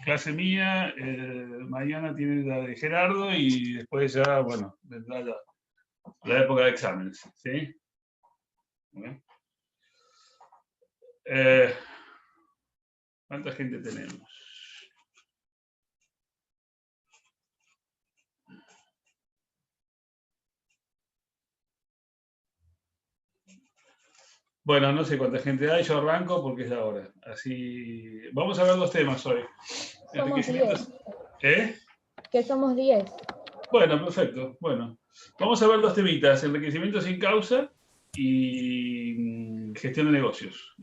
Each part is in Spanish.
Clase mía, mañana tiene la de Gerardo y después ya, bueno, vendrá la época de exámenes. ¿Sí? Bueno. ¿Cuánta gente tenemos? Bueno, no sé cuánta gente hay, yo arranco porque es la hora. Así, vamos a ver los temas hoy. Somos 10. ¿Eh? Que somos 10. Bueno, perfecto. Bueno, vamos a ver dos temitas, enriquecimiento sin causa y gestión de negocios.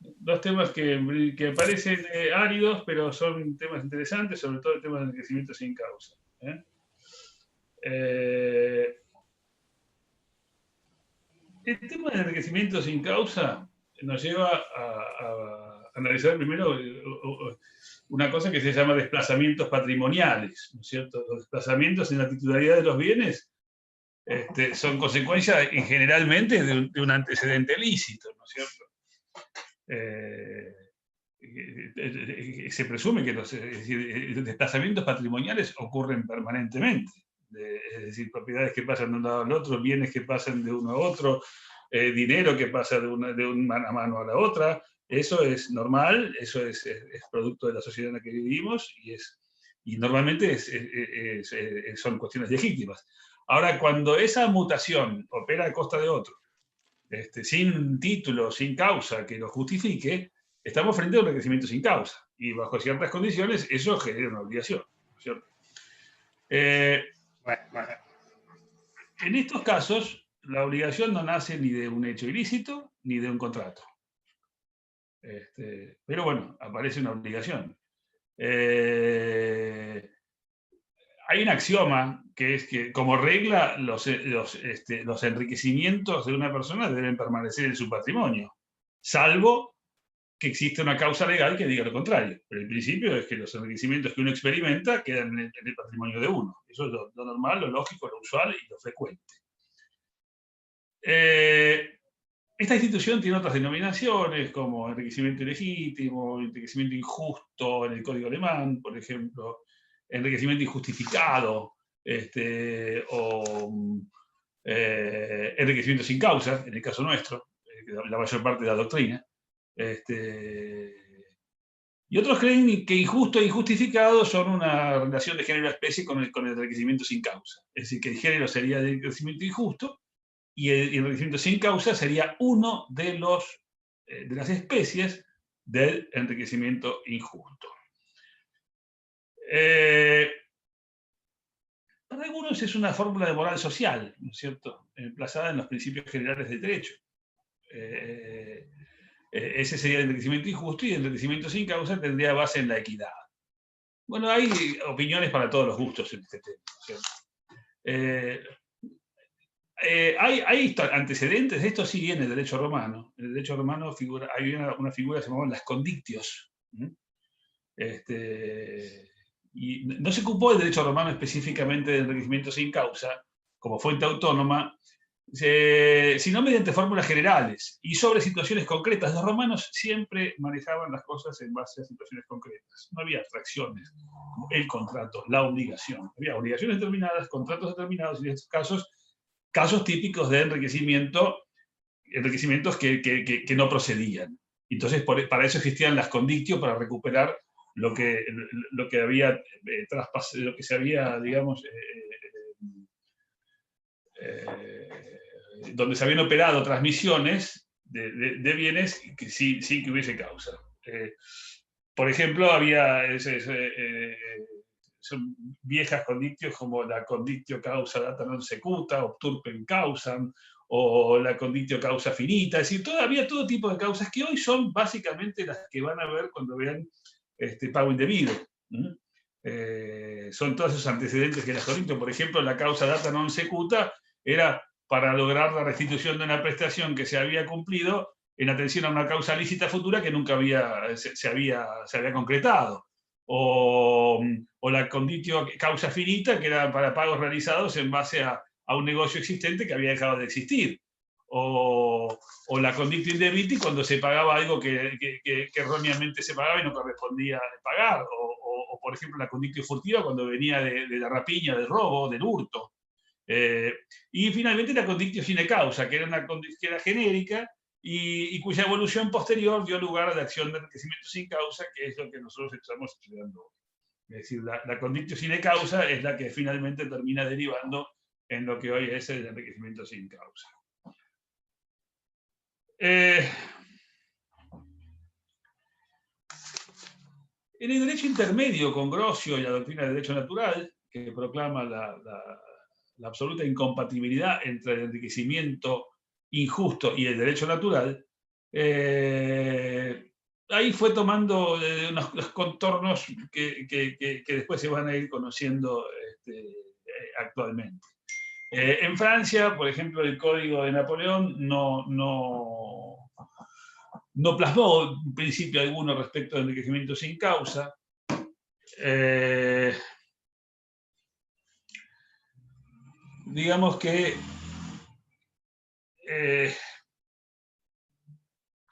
Dos temas que parecen áridos, pero son temas interesantes, sobre todo el tema del enriquecimiento sin causa. El tema del enriquecimiento sin causa nos lleva a analizar primero una cosa que se llama desplazamientos patrimoniales, ¿no es cierto? Los desplazamientos en la titularidad de los bienes son consecuencia generalmente de un antecedente ilícito, ¿no es cierto? Se presume que los desplazamientos patrimoniales ocurren permanentemente. Es decir, propiedades que pasan de un lado al otro, bienes que pasan de uno a otro, dinero que pasa de un mano a mano a la otra. Eso es normal, eso es producto de la sociedad en la que vivimos y normalmente son cuestiones legítimas. Ahora, cuando esa mutación opera a costa de otro, sin título, sin causa que lo justifique, estamos frente a un enriquecimiento sin causa. Y bajo ciertas condiciones, eso genera una obligación, ¿cierto? En estos casos, la obligación no nace ni de un hecho ilícito ni de un contrato. Pero bueno, aparece una obligación. Hay un axioma que es que, como regla, los enriquecimientos de una persona deben permanecer en su patrimonio, salvo que existe una causa legal que diga lo contrario. Pero el principio es que los enriquecimientos que uno experimenta quedan en el patrimonio de uno. Eso es lo normal, lo lógico, lo usual y lo frecuente. Esta institución tiene otras denominaciones, como enriquecimiento ilegítimo, enriquecimiento injusto en el código alemán, por ejemplo, enriquecimiento injustificado, o enriquecimiento sin causa, en el caso nuestro, la mayor parte de la doctrina. Y otros creen que injusto e injustificado son una relación de género-especie con el enriquecimiento sin causa. Es decir, que el género sería el enriquecimiento injusto y el enriquecimiento sin causa sería uno de las especies del enriquecimiento injusto. Para algunos es una fórmula de moral social, ¿no es cierto?, emplazada en los principios generales del derecho. Ese sería el enriquecimiento injusto y el enriquecimiento sin causa tendría base en la equidad. Bueno, hay opiniones para todos los gustos en este tema, ¿cierto? Hay antecedentes, esto sí viene del derecho romano. En el derecho romano hay una figura que se llamaba las condictios. Y no se ocupó el derecho romano específicamente del enriquecimiento sin causa, como fuente autónoma, sino mediante fórmulas generales y sobre situaciones concretas. Los romanos siempre manejaban las cosas en base a situaciones concretas. No había abstracciones, el contrato, la obligación. Había obligaciones determinadas, contratos determinados, y en estos casos típicos de enriquecimientos que no procedían. Entonces, para eso existían las condictio, para recuperar lo que había traspasado, lo que se había, digamos, donde se habían operado transmisiones de bienes sin que hubiese causa. Por ejemplo, son viejas condictios como la condictio causa data non secuta, obturpem causam, o la condictio causa finita. Es decir, había todo tipo de causas que hoy son básicamente las que van a ver cuando vean pago indebido. Son todos esos antecedentes que las condictio. Por ejemplo, la causa data non secuta era para lograr la restitución de una prestación que se había cumplido en atención a una causa lícita futura que nunca se había concretado. O la conditio causa finita, que era para pagos realizados en base a un negocio existente que había dejado de existir. o la condictio indebiti cuando se pagaba algo que erróneamente se pagaba y no correspondía pagar, o por ejemplo la condictio furtiva cuando venía de la rapiña, del robo, del hurto. Y finalmente la condictio sine causa, que era una condictio genérica y cuya evolución posterior dio lugar a la acción de enriquecimiento sin causa, que es lo que nosotros estamos estudiando hoy. Es decir, la condictio sine causa es la que finalmente termina derivando en lo que hoy es el enriquecimiento sin causa. En el derecho intermedio con Grocio y la doctrina del derecho natural, que proclama la absoluta incompatibilidad entre el enriquecimiento injusto y el derecho natural, ahí fue tomando unos contornos que después se van a ir conociendo actualmente. En Francia, por ejemplo, el Código de Napoleón no plasmó un principio alguno respecto al enriquecimiento sin causa. Digamos que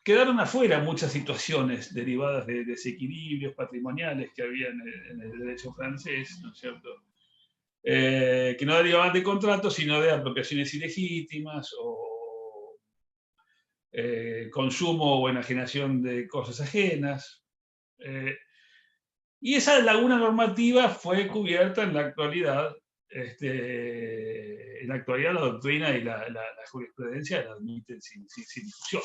quedaron afuera muchas situaciones derivadas de desequilibrios patrimoniales que había en el derecho francés, ¿no es cierto? Que no derivaban de contratos, sino de apropiaciones ilegítimas o consumo o enajenación de cosas ajenas. Y esa laguna normativa fue cubierta en la actualidad. En la actualidad la doctrina y la jurisprudencia la admiten sin discusión.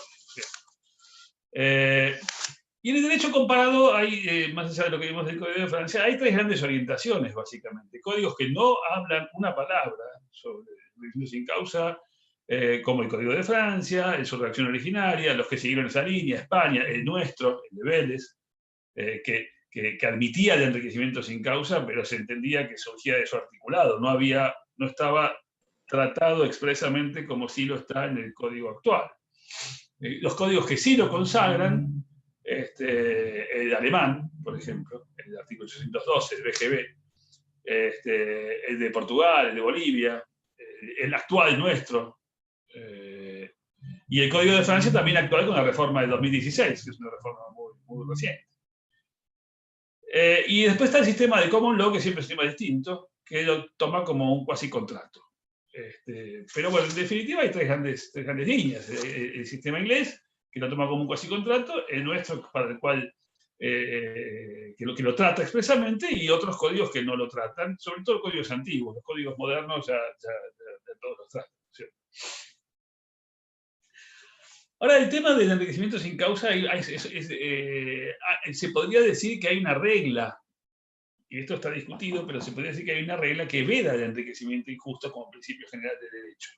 Y en el derecho comparado, hay, más allá de lo que vimos del Código de Francia, hay tres grandes orientaciones, básicamente. Códigos que no hablan una palabra sobre el enriquecimiento sin causa, como el Código de Francia, el sobre acción originaria, los que siguieron esa línea, España, el nuestro, el de Vélez, que admitía el enriquecimiento sin causa, pero se entendía que surgía de su articulado, no estaba tratado expresamente como sí lo está en el código actual. Los códigos que sí lo consagran, el alemán, por ejemplo, el artículo 812, el BGB, el de Portugal, el de Bolivia, el actual nuestro, y el Código de Francia también actual con la reforma del 2016, que es una reforma muy reciente. Y después está el sistema de common law, que siempre es un sistema distinto, que lo toma como un cuasi contrato. Pero bueno, en definitiva hay tres grandes líneas. El sistema inglés, que lo toma como un cuasi contrato, el nuestro, para el cual que lo trata expresamente, y otros códigos que no lo tratan, sobre todo códigos antiguos. Los códigos modernos ya todos los tratan, ¿cierto? Ahora, el tema del enriquecimiento sin causa, se podría decir que hay una regla, y esto está discutido, pero se podría decir que hay una regla que veda el enriquecimiento injusto como principio general de derecho.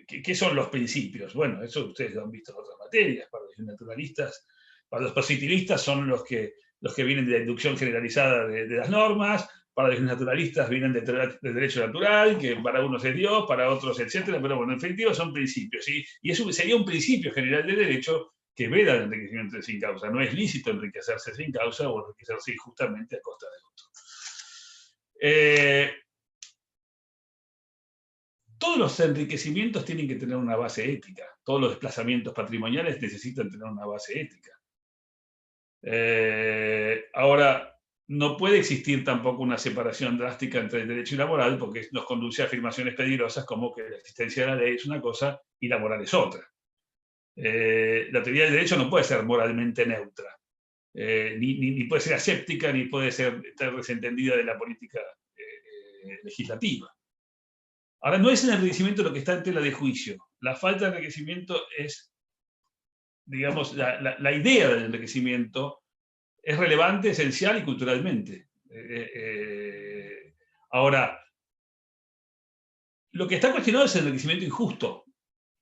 ¿Qué son los principios? Bueno, eso ustedes lo han visto en otras materias. Para los naturalistas, para los positivistas son los que vienen de la inducción generalizada de las normas. Para los naturalistas vienen del derecho natural, que para unos es Dios, para otros, etcétera. Pero bueno, en definitiva son principios. ¿Sí? Y eso sería un principio general de derecho que veda el enriquecimiento sin causa. No es lícito enriquecerse sin causa o enriquecerse injustamente a costa de otro. Todos los enriquecimientos tienen que tener una base ética. Todos los desplazamientos patrimoniales necesitan tener una base ética. Ahora, no puede existir tampoco una separación drástica entre el derecho y la moral, porque nos conduce a afirmaciones peligrosas como que la existencia de la ley es una cosa y la moral es otra. La teoría del derecho no puede ser moralmente neutra, ni puede ser aséptica, ni puede estar desentendida de la política legislativa. Ahora, no es el enriquecimiento lo que está en tela de juicio. La falta de enriquecimiento es, digamos, la idea del enriquecimiento es relevante, esencial y culturalmente. Ahora, lo que está cuestionado es el enriquecimiento injusto.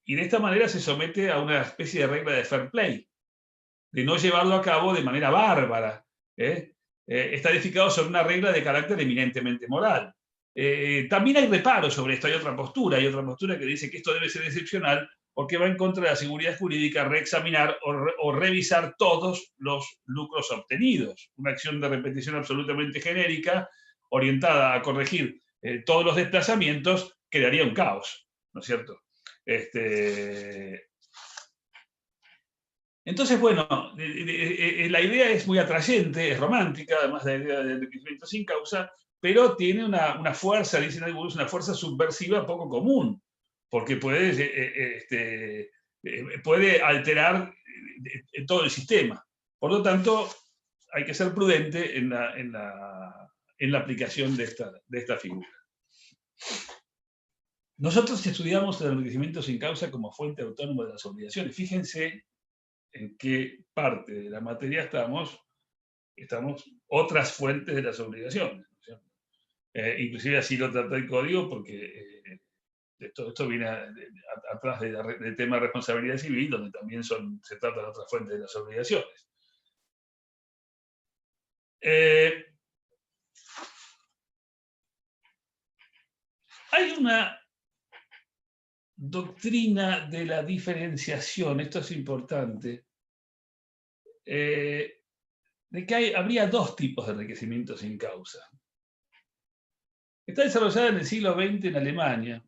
Y de esta manera se somete a una especie de regla de fair play, de no llevarlo a cabo de manera bárbara. Está edificado sobre una regla de carácter eminentemente moral. También hay reparos sobre esto, hay otra postura que dice que esto debe ser excepcional porque va en contra de la seguridad jurídica reexaminar o revisar todos los lucros obtenidos. Una acción de repetición absolutamente genérica, orientada a corregir todos los desplazamientos, crearía un caos. ¿no es cierto? Entonces, bueno, la idea es muy atrayente, es romántica, además de la idea del enriquecimiento sin causa, pero tiene una fuerza, dicen algunos, una fuerza subversiva poco común, porque puede alterar todo el sistema. Por lo tanto, hay que ser prudente en la aplicación de esta figura. Nosotros estudiamos el enriquecimiento sin causa como fuente autónoma de las obligaciones. Fíjense en qué parte de la materia estamos otras fuentes de las obligaciones. Inclusive así lo trata el código, porque esto viene atrás del tema de responsabilidad civil, donde también se tratan otras fuentes de las obligaciones. Hay una doctrina de la diferenciación, esto es importante, de que habría dos tipos de enriquecimiento sin causa. Está desarrollada en el siglo XX en Alemania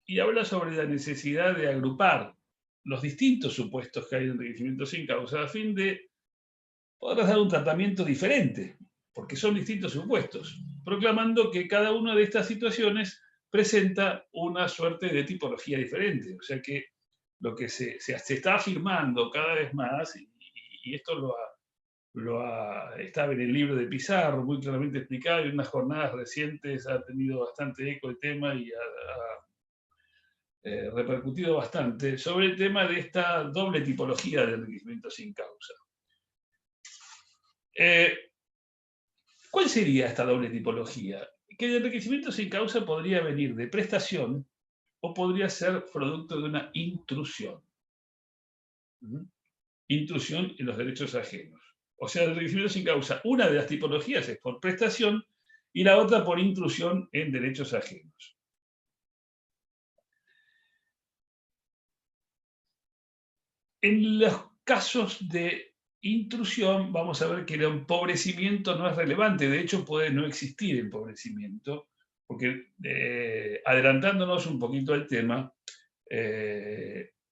y habla sobre la necesidad de agrupar los distintos supuestos que hay de enriquecimiento sin causa a fin de poder dar un tratamiento diferente, porque son distintos supuestos, proclamando que cada una de estas situaciones presenta una suerte de tipología diferente. O sea que lo que se está afirmando cada vez más, y esto está en el libro de Pizarro, muy claramente explicado, y en unas jornadas recientes ha tenido bastante eco el tema y ha repercutido bastante sobre el tema de esta doble tipología de enriquecimiento sin causa. ¿Cuál sería esta doble tipología? Que el enriquecimiento sin causa podría venir de prestación o podría ser producto de una intrusión. Intrusión en los derechos ajenos. O sea, el enriquecimiento sin causa, una de las tipologías es por prestación y la otra por intrusión en derechos ajenos. En los casos de intrusión, vamos a ver que el empobrecimiento no es relevante. De hecho, puede no existir empobrecimiento, porque adelantándonos un poquito al tema,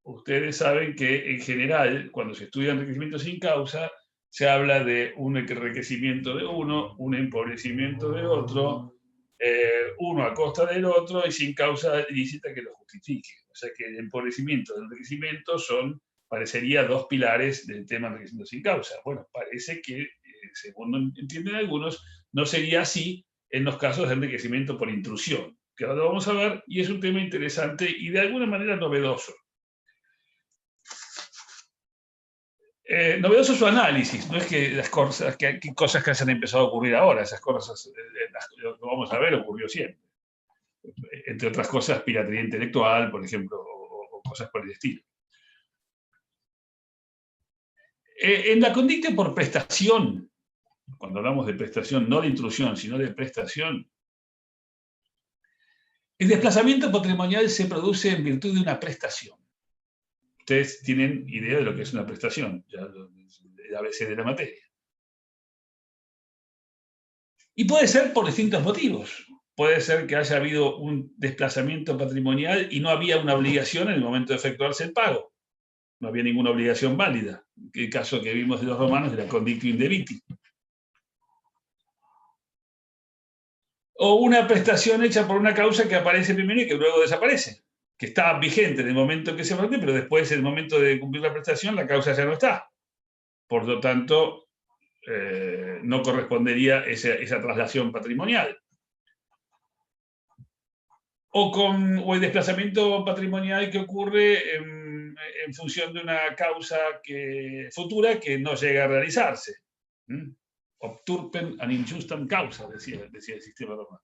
ustedes saben que en general, cuando se estudia enriquecimiento sin causa, se habla de un enriquecimiento de uno, un empobrecimiento de otro, uno a costa del otro y sin causa ilícita que lo justifique. O sea que el empobrecimiento y el enriquecimiento parecería dos pilares del tema de enriquecimiento sin causa. Bueno, parece que, según entienden algunos, no sería así en los casos de enriquecimiento por intrusión, que ahora lo vamos a ver, y es un tema interesante y de alguna manera novedoso. Novedoso su análisis, no es que las cosas que hayan empezado a ocurrir ahora, esas cosas, lo vamos a ver, ocurrió siempre. Entre otras cosas, piratería intelectual, por ejemplo, o cosas por el estilo. En la conducta por prestación, cuando hablamos de prestación, no de intrusión, sino de prestación, el desplazamiento patrimonial se produce en virtud de una prestación. Ustedes tienen idea de lo que es una prestación, ya el ABC de la materia. Y puede ser por distintos motivos. Puede ser que haya habido un desplazamiento patrimonial y no había una obligación en el momento de efectuarse el pago. No había ninguna obligación válida. El caso que vimos de los romanos de la conditio indebiti. O una prestación hecha por una causa que aparece primero y que luego desaparece, que está vigente en el momento en que se parte, pero después, en el momento de cumplir la prestación, la causa ya no está. Por lo tanto, no correspondería esa traslación patrimonial. O el desplazamiento patrimonial que ocurre en función de una causa futura que no llega a realizarse. Obturpen an injustam causa, decía el sistema romano.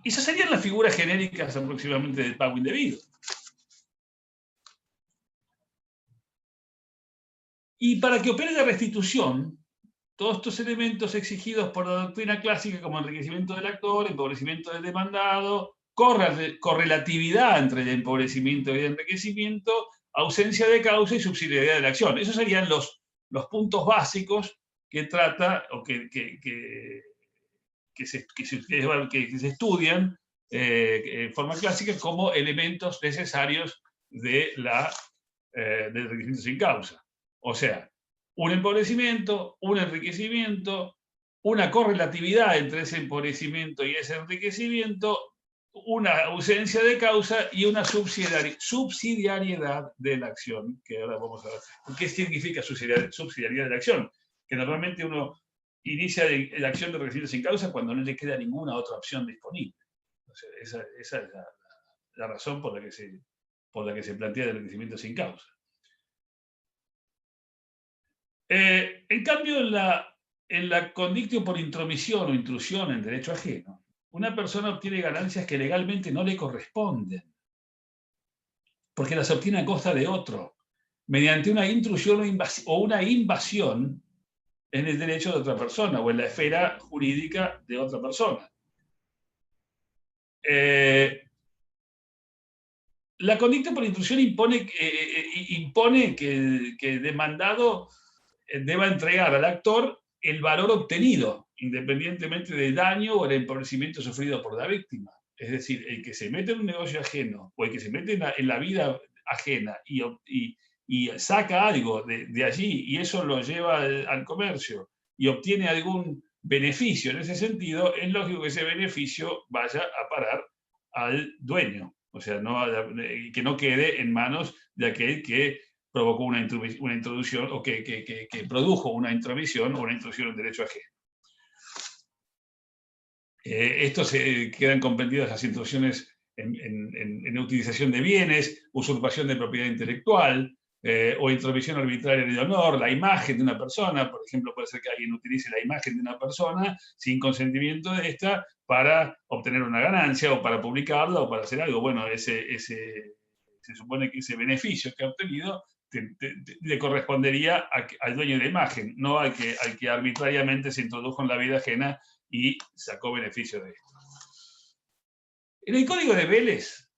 Esas serían las figuras genéricas aproximadamente del pago indebido. Y para que opere la restitución, todos estos elementos exigidos por la doctrina clásica, como enriquecimiento del actor, empobrecimiento del demandado, correlatividad entre el empobrecimiento y el enriquecimiento, ausencia de causa y subsidiariedad de la acción. Esos serían los puntos básicos que trata o que se estudian en forma clásica como elementos necesarios del enriquecimiento sin causa. O sea, un empobrecimiento, un enriquecimiento, una correlatividad entre ese empobrecimiento y ese enriquecimiento, una ausencia de causa y una subsidiariedad de la acción, que ahora vamos a ver. ¿Qué significa subsidiariedad de la acción? Que normalmente uno inicia la acción de enriquecimiento sin causa cuando no le queda ninguna otra opción disponible. O sea, esa es la razón por la que se plantea el enriquecimiento sin causa. En cambio, en la condictio por intromisión o intrusión en derecho ajeno, una persona obtiene ganancias que legalmente no le corresponden, porque las obtiene a costa de otro, mediante una intrusión o una invasión en el derecho de otra persona o en la esfera jurídica de otra persona. La condictio por intrusión impone que el demandado deba entregar al actor el valor obtenido, independientemente del daño o el empobrecimiento sufrido por la víctima. Es decir, el que se mete en un negocio ajeno o el que se mete en la vida ajena y saca algo de allí y eso lo lleva al comercio y obtiene algún beneficio en ese sentido, es lógico que ese beneficio vaya a parar al dueño. O sea, que no quede en manos de aquel que provocó una introducción o que produjo una intromisión o una intrusión en derecho ajeno. Estos quedan comprendidas las intrusiones en utilización de bienes, usurpación de propiedad intelectual, o intromisión arbitraria en el honor, la imagen de una persona. Por ejemplo, puede ser que alguien utilice la imagen de una persona sin consentimiento de esta para obtener una ganancia o para publicarla o para hacer algo. Bueno, se supone que ese beneficio que ha obtenido le correspondería al dueño de la imagen, no al que arbitrariamente se introdujo en la vida ajena y sacó beneficio de esto. En el Código de Vélez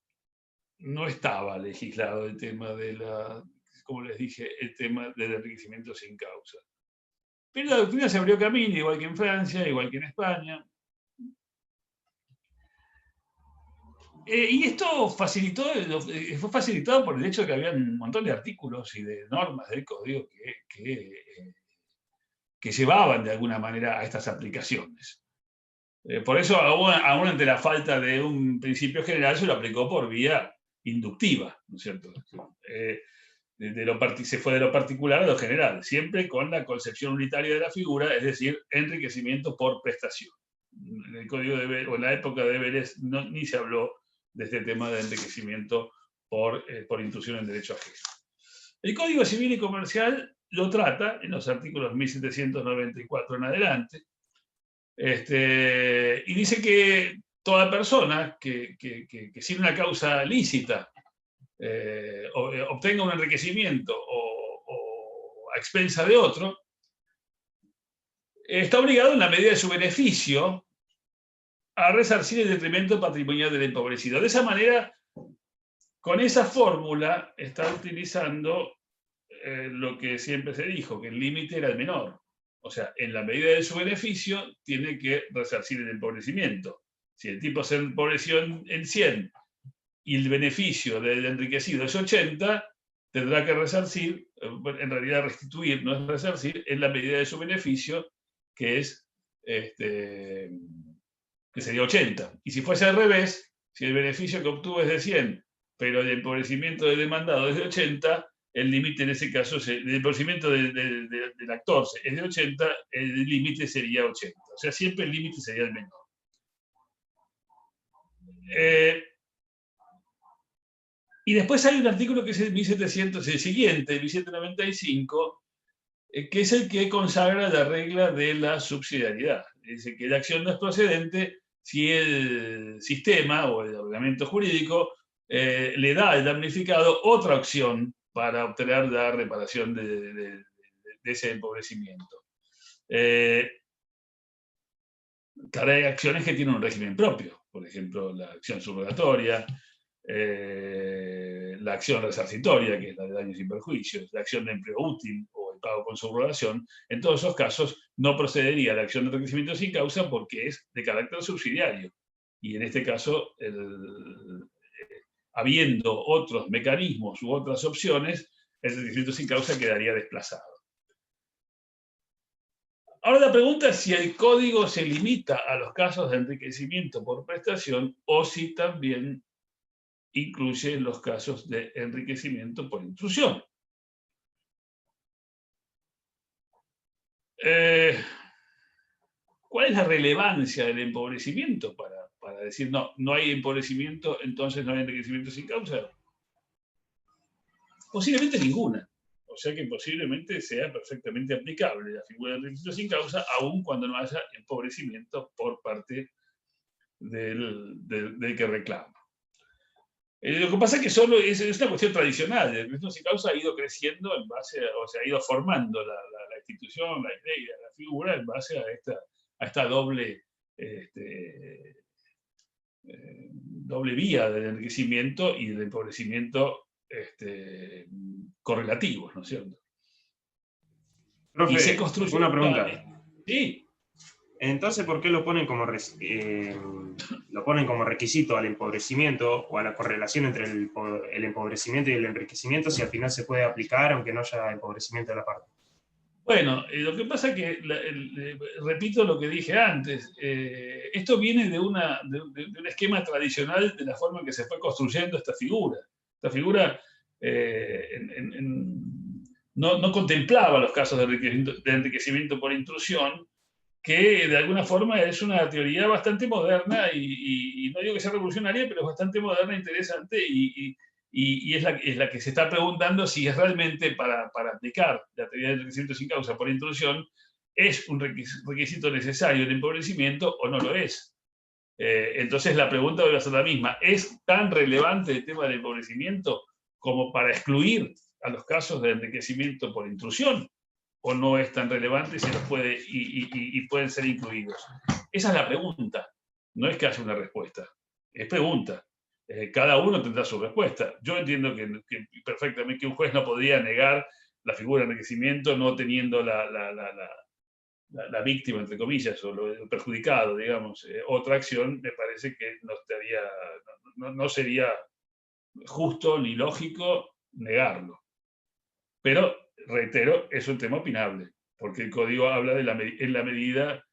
no estaba legislado el tema como les dije, el tema del enriquecimiento sin causa. Pero la doctrina se abrió camino, igual que en Francia, igual que en España. Y esto fue facilitado por el hecho de que había un montón de artículos y de normas del código que llevaban de alguna manera a estas aplicaciones. Por eso, aún ante la falta de un principio general, se lo aplicó por vía inductiva, ¿no es cierto? Se fue de lo particular a lo general, siempre con la concepción unitaria de la figura, es decir, enriquecimiento por prestación. En el Código de Vélez, o en la época de Vélez, ni se habló de este tema de enriquecimiento por intrusión en derecho ajeno. El Código Civil y Comercial lo trata en los artículos 1794 en adelante, y dice que toda persona que sin una causa lícita obtenga un enriquecimiento o a expensa de otro, está obligado en la medida de su beneficio a resarcir el detrimento patrimonial del empobrecido. De esa manera, con esa fórmula, está utilizando lo que siempre se dijo, que el límite era el menor. O sea, en la medida de su beneficio, tiene que resarcir el empobrecimiento. Si el tipo se empobreció en 100 y el beneficio del enriquecido es 80, tendrá que resarcir, en realidad restituir, no es resarcir, en la medida de su beneficio, que es que sería 80. Y si fuese al revés, si el beneficio que obtuvo es de 100, pero el empobrecimiento del demandado es de 80, el límite en ese caso, el empobrecimiento del actor es de 80, el límite sería 80. O sea, siempre el límite sería el menor. Y después hay un artículo que es el 1700, el siguiente, el 1795, que es el que consagra la regla de la subsidiariedad. Dice que la acción no es procedente si el sistema o el ordenamiento jurídico le da al damnificado otra opción para obtener la reparación de ese empobrecimiento. Claro, hay acciones que tienen un régimen propio, por ejemplo, la acción subrogatoria, la acción resarcitoria, que es la de daños y perjuicios, la acción de empleo útil o el pago con subrogación. En todos esos casos no procedería la acción de enriquecimiento sin causa porque es de carácter subsidiario. y en este caso, habiendo otros mecanismos u otras opciones, el enriquecimiento sin causa quedaría desplazado. Ahora la pregunta es si el código se limita a los casos de enriquecimiento por prestación o si también incluye los casos de enriquecimiento por intrusión. ¿Cuál es la relevancia del empobrecimiento para decir no hay empobrecimiento, entonces no hay enriquecimiento sin causa? Posiblemente ninguna. O sea que posiblemente sea perfectamente aplicable la figura de enriquecimiento sin causa, aun cuando no haya empobrecimiento por parte del que reclama. Lo que pasa es que solo es una cuestión tradicional. El enriquecimiento sin causa ha ido creciendo en base, o sea, ha ido formando la institución, la idea, la figura en base a esta doble vía del enriquecimiento y del empobrecimiento correlativos, ¿no es cierto? Profe, y se construye una pregunta. Sí. Entonces, ¿por qué lo ponen como requisito al empobrecimiento o a la correlación entre el empobrecimiento y el enriquecimiento si al final se puede aplicar aunque no haya empobrecimiento de la parte? Bueno, lo que pasa es que, repito lo que dije antes, esto viene de un esquema tradicional de la forma en que se fue construyendo esta figura. Esta figura no contemplaba los casos de enriquecimiento por intrusión, que de alguna forma es una teoría bastante moderna y no digo que sea revolucionaria, pero es bastante moderna, interesante y es la que se está preguntando si es realmente para aplicar la teoría del enriquecimiento sin causa por intrusión, es un requisito necesario el empobrecimiento o no lo es. Entonces la pregunta debe ser la misma. ¿Es tan relevante el tema del empobrecimiento como para excluir a los casos de enriquecimiento por intrusión? ¿O no es tan relevante y pueden ser incluidos? Esa es la pregunta. No es que haya una respuesta. Es pregunta. Cada uno tendrá su respuesta. Yo entiendo que perfectamente que un juez no podría negar la figura de enriquecimiento no teniendo la víctima, entre comillas, o el perjudicado, digamos. Otra acción me parece que no sería justo ni lógico negarlo. Pero, reitero, es un tema opinable, porque el código habla en la medida,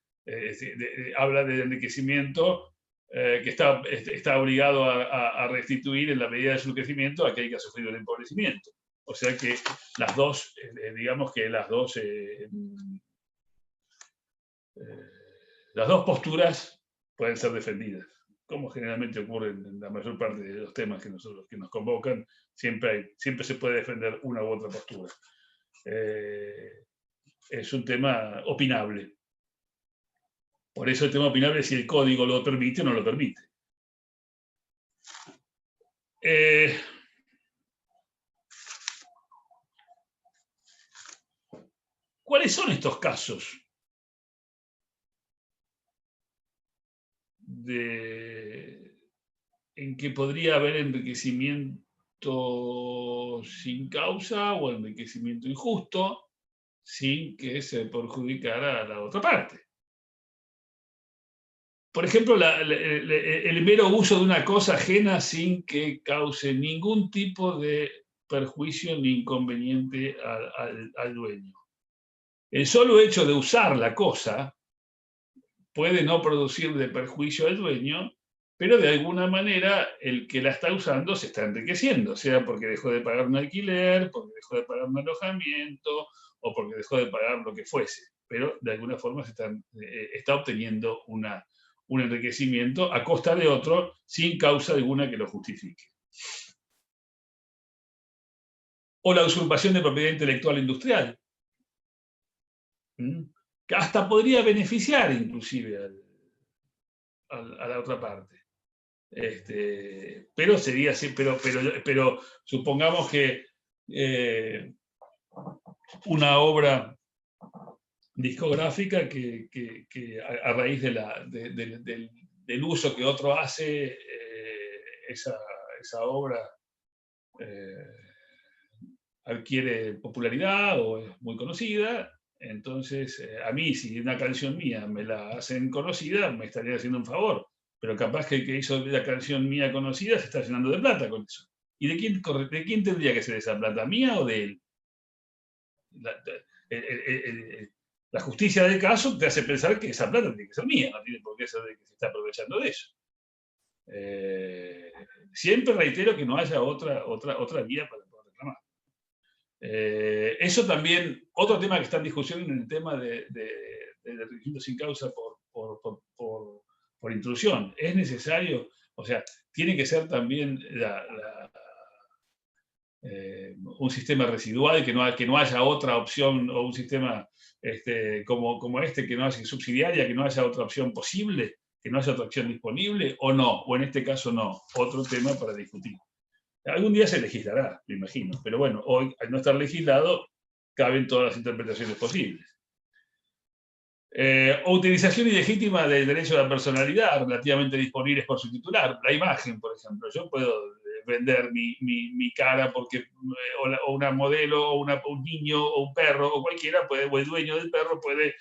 habla del enriquecimiento que está obligado a restituir en la medida de su crecimiento a aquel que ha sufrido el empobrecimiento. O sea que las dos, digamos que las dos posturas pueden ser defendidas, como generalmente ocurre en la mayor parte de los temas que nos convocan, siempre se puede defender una u otra postura. Es un tema opinable. Por eso el tema opinable es si el código lo permite o no lo permite. ¿Cuáles son estos casos en que podría haber enriquecimiento sin causa o enriquecimiento injusto sin que se perjudicara a la otra parte? Por ejemplo, el mero uso de una cosa ajena sin que cause ningún tipo de perjuicio ni inconveniente al dueño. El solo hecho de usar la cosa puede no producirle perjuicio al dueño, pero de alguna manera el que la está usando se está enriqueciendo, sea porque dejó de pagar un alquiler, porque dejó de pagar un alojamiento o porque dejó de pagar lo que fuese. Pero de alguna forma está obteniendo un enriquecimiento a costa de otro sin causa alguna que lo justifique. O la usurpación de propiedad intelectual industrial, que hasta podría beneficiar inclusive a la otra parte. Pero sería así, pero supongamos que una obra discográfica que a raíz del uso que otro hace, esa obra adquiere popularidad o es muy conocida. Entonces, a mí, si una canción mía me la hacen conocida, me estaría haciendo un favor. pero capaz que el que hizo la canción mía conocida se está llenando de plata con eso. ¿Y de quién tendría que ser esa plata? ¿Mía o de él? La justicia del caso te hace pensar que esa plata tiene que ser mía, no tiene por qué ser de que se está aprovechando de eso. Siempre reitero que no haya otra vía para poder reclamar. Eso también, otro tema que está en discusión en el tema del enriquecimiento sin causa por intrusión. ¿Es necesario? O sea, tiene que ser también un sistema residual, que no haya otra opción, o un sistema como este, que no haya subsidiaria, que no haya otra opción posible, que no haya otra opción disponible, o no, o en este caso no. Otro tema para discutir. Algún día se legislará, me imagino, pero bueno, hoy, al no estar legislado, caben todas las interpretaciones posibles. O utilización ilegítima del derecho a la personalidad relativamente disponibles por su titular. La imagen, por ejemplo. Yo puedo vender mi cara porque o una modelo, o un niño, o un perro, o cualquiera, o el dueño del perro puede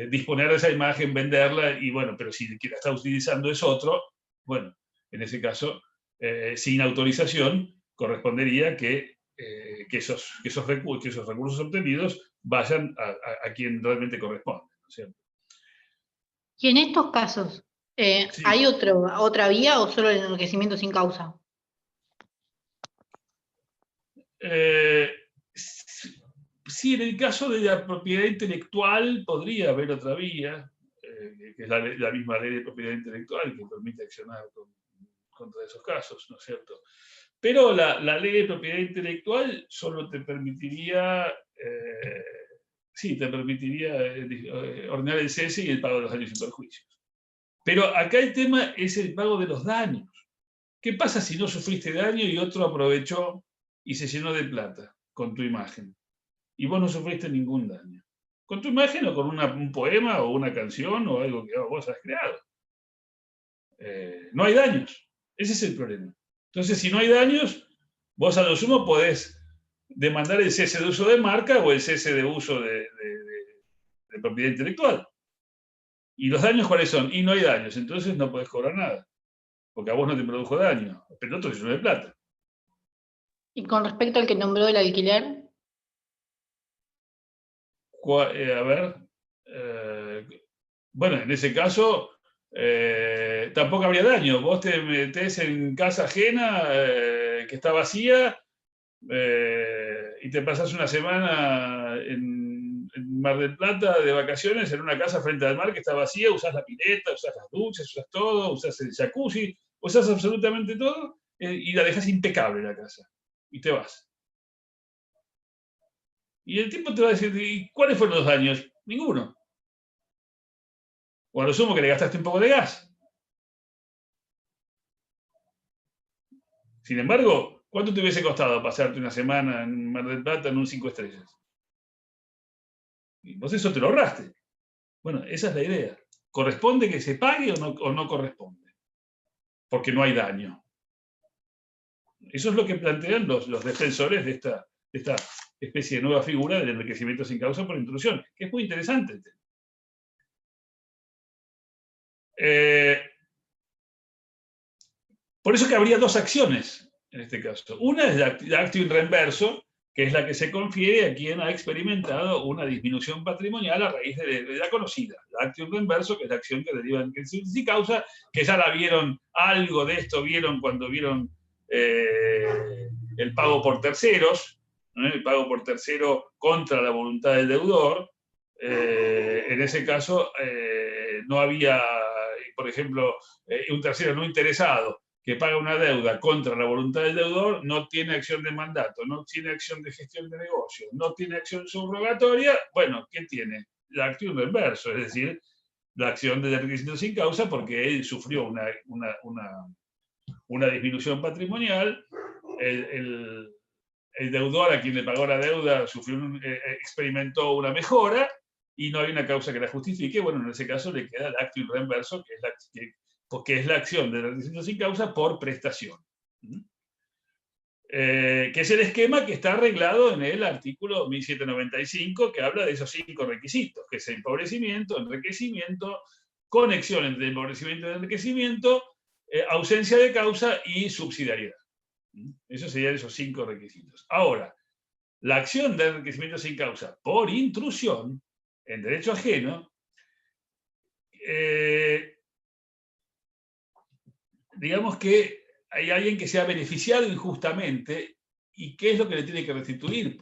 disponer de esa imagen, venderla, y bueno, pero si quien la está utilizando es otro, bueno, en ese caso, sin autorización, correspondería que esos recursos obtenidos vayan a quien realmente corresponde, ¿no es cierto? Y en estos casos, Sí. ¿hay otra vía o solo el enriquecimiento sin causa? Sí, en el caso de la propiedad intelectual podría haber otra vía, que es la misma ley de propiedad intelectual que permite accionar contra esos casos, ¿no es cierto? Pero la ley de propiedad intelectual solo te permitiría, ordenar el cese y el pago de los daños y perjuicios. Pero acá el tema es el pago de los daños. ¿Qué pasa si no sufriste daño y otro aprovechó y se llenó de plata con tu imagen? Y vos no sufriste ningún daño. Con tu imagen o con un poema o una canción o algo que vos has creado. No hay daños. Ese es el problema. Entonces, si no hay daños, vos a lo sumo podés demandar el cese de uso de marca o el cese de uso de propiedad intelectual. ¿Y los daños cuáles son? Y no hay daños, entonces no podés cobrar nada. Porque a vos no te produjo daño, pero otro se llenó de plata. Y con respecto al que nombró el alquiler, A ver, bueno, en ese caso tampoco habría daño. Vos te metés en casa ajena que está vacía y te pasás una semana en Mar del Plata de vacaciones en una casa frente al mar que está vacía, usás la pileta, usás las duchas, usás todo, usás el jacuzzi, usás absolutamente todo y la dejás impecable la casa y te vas. Y el tipo te va a decir, ¿y cuáles fueron los daños? Ninguno. O a lo sumo que le gastaste un poco de gas. Sin embargo, ¿cuánto te hubiese costado pasarte una semana en Mar del Plata en un 5 estrellas? Y vos eso te lo ahorraste. Bueno, esa es la idea. ¿Corresponde que se pague o no corresponde? Porque no hay daño. Eso es lo que plantean los defensores de esta especie de nueva figura del enriquecimiento sin causa por intrusión, que es muy interesante el tema. Por eso que habría dos acciones en este caso. Una es la actio in reverso, que es la que se confiere a quien ha experimentado una disminución patrimonial a raíz de la conocida. La actio in reverso, que es la acción que deriva en sin causa, que ya la vieron, algo de esto vieron cuando vieron el pago por terceros, ¿no? El pago por tercero contra la voluntad del deudor. En ese caso no había, por ejemplo, un tercero no interesado que paga una deuda contra la voluntad del deudor, no tiene acción de mandato, no tiene acción de gestión de negocio, no tiene acción subrogatoria. Bueno, ¿qué tiene? La acción reverso, es decir, la acción de enriquecimiento sin causa, porque él sufrió una disminución patrimonial, el deudor a quien le pagó la deuda experimentó una mejora y no hay una causa que la justifique. Bueno, en ese caso le queda el acto in reverso, que es la acción de enriquecimiento sin causa por prestación. Que es el esquema que está arreglado en el artículo 1795, que habla de esos 5 requisitos, que es empobrecimiento, enriquecimiento, conexión entre empobrecimiento y enriquecimiento, ausencia de causa y subsidiariedad. Esos serían esos 5 requisitos. Ahora, la acción de enriquecimiento sin causa por intrusión en derecho ajeno, digamos que hay alguien que se ha beneficiado injustamente, ¿y qué es lo que le tiene que restituir?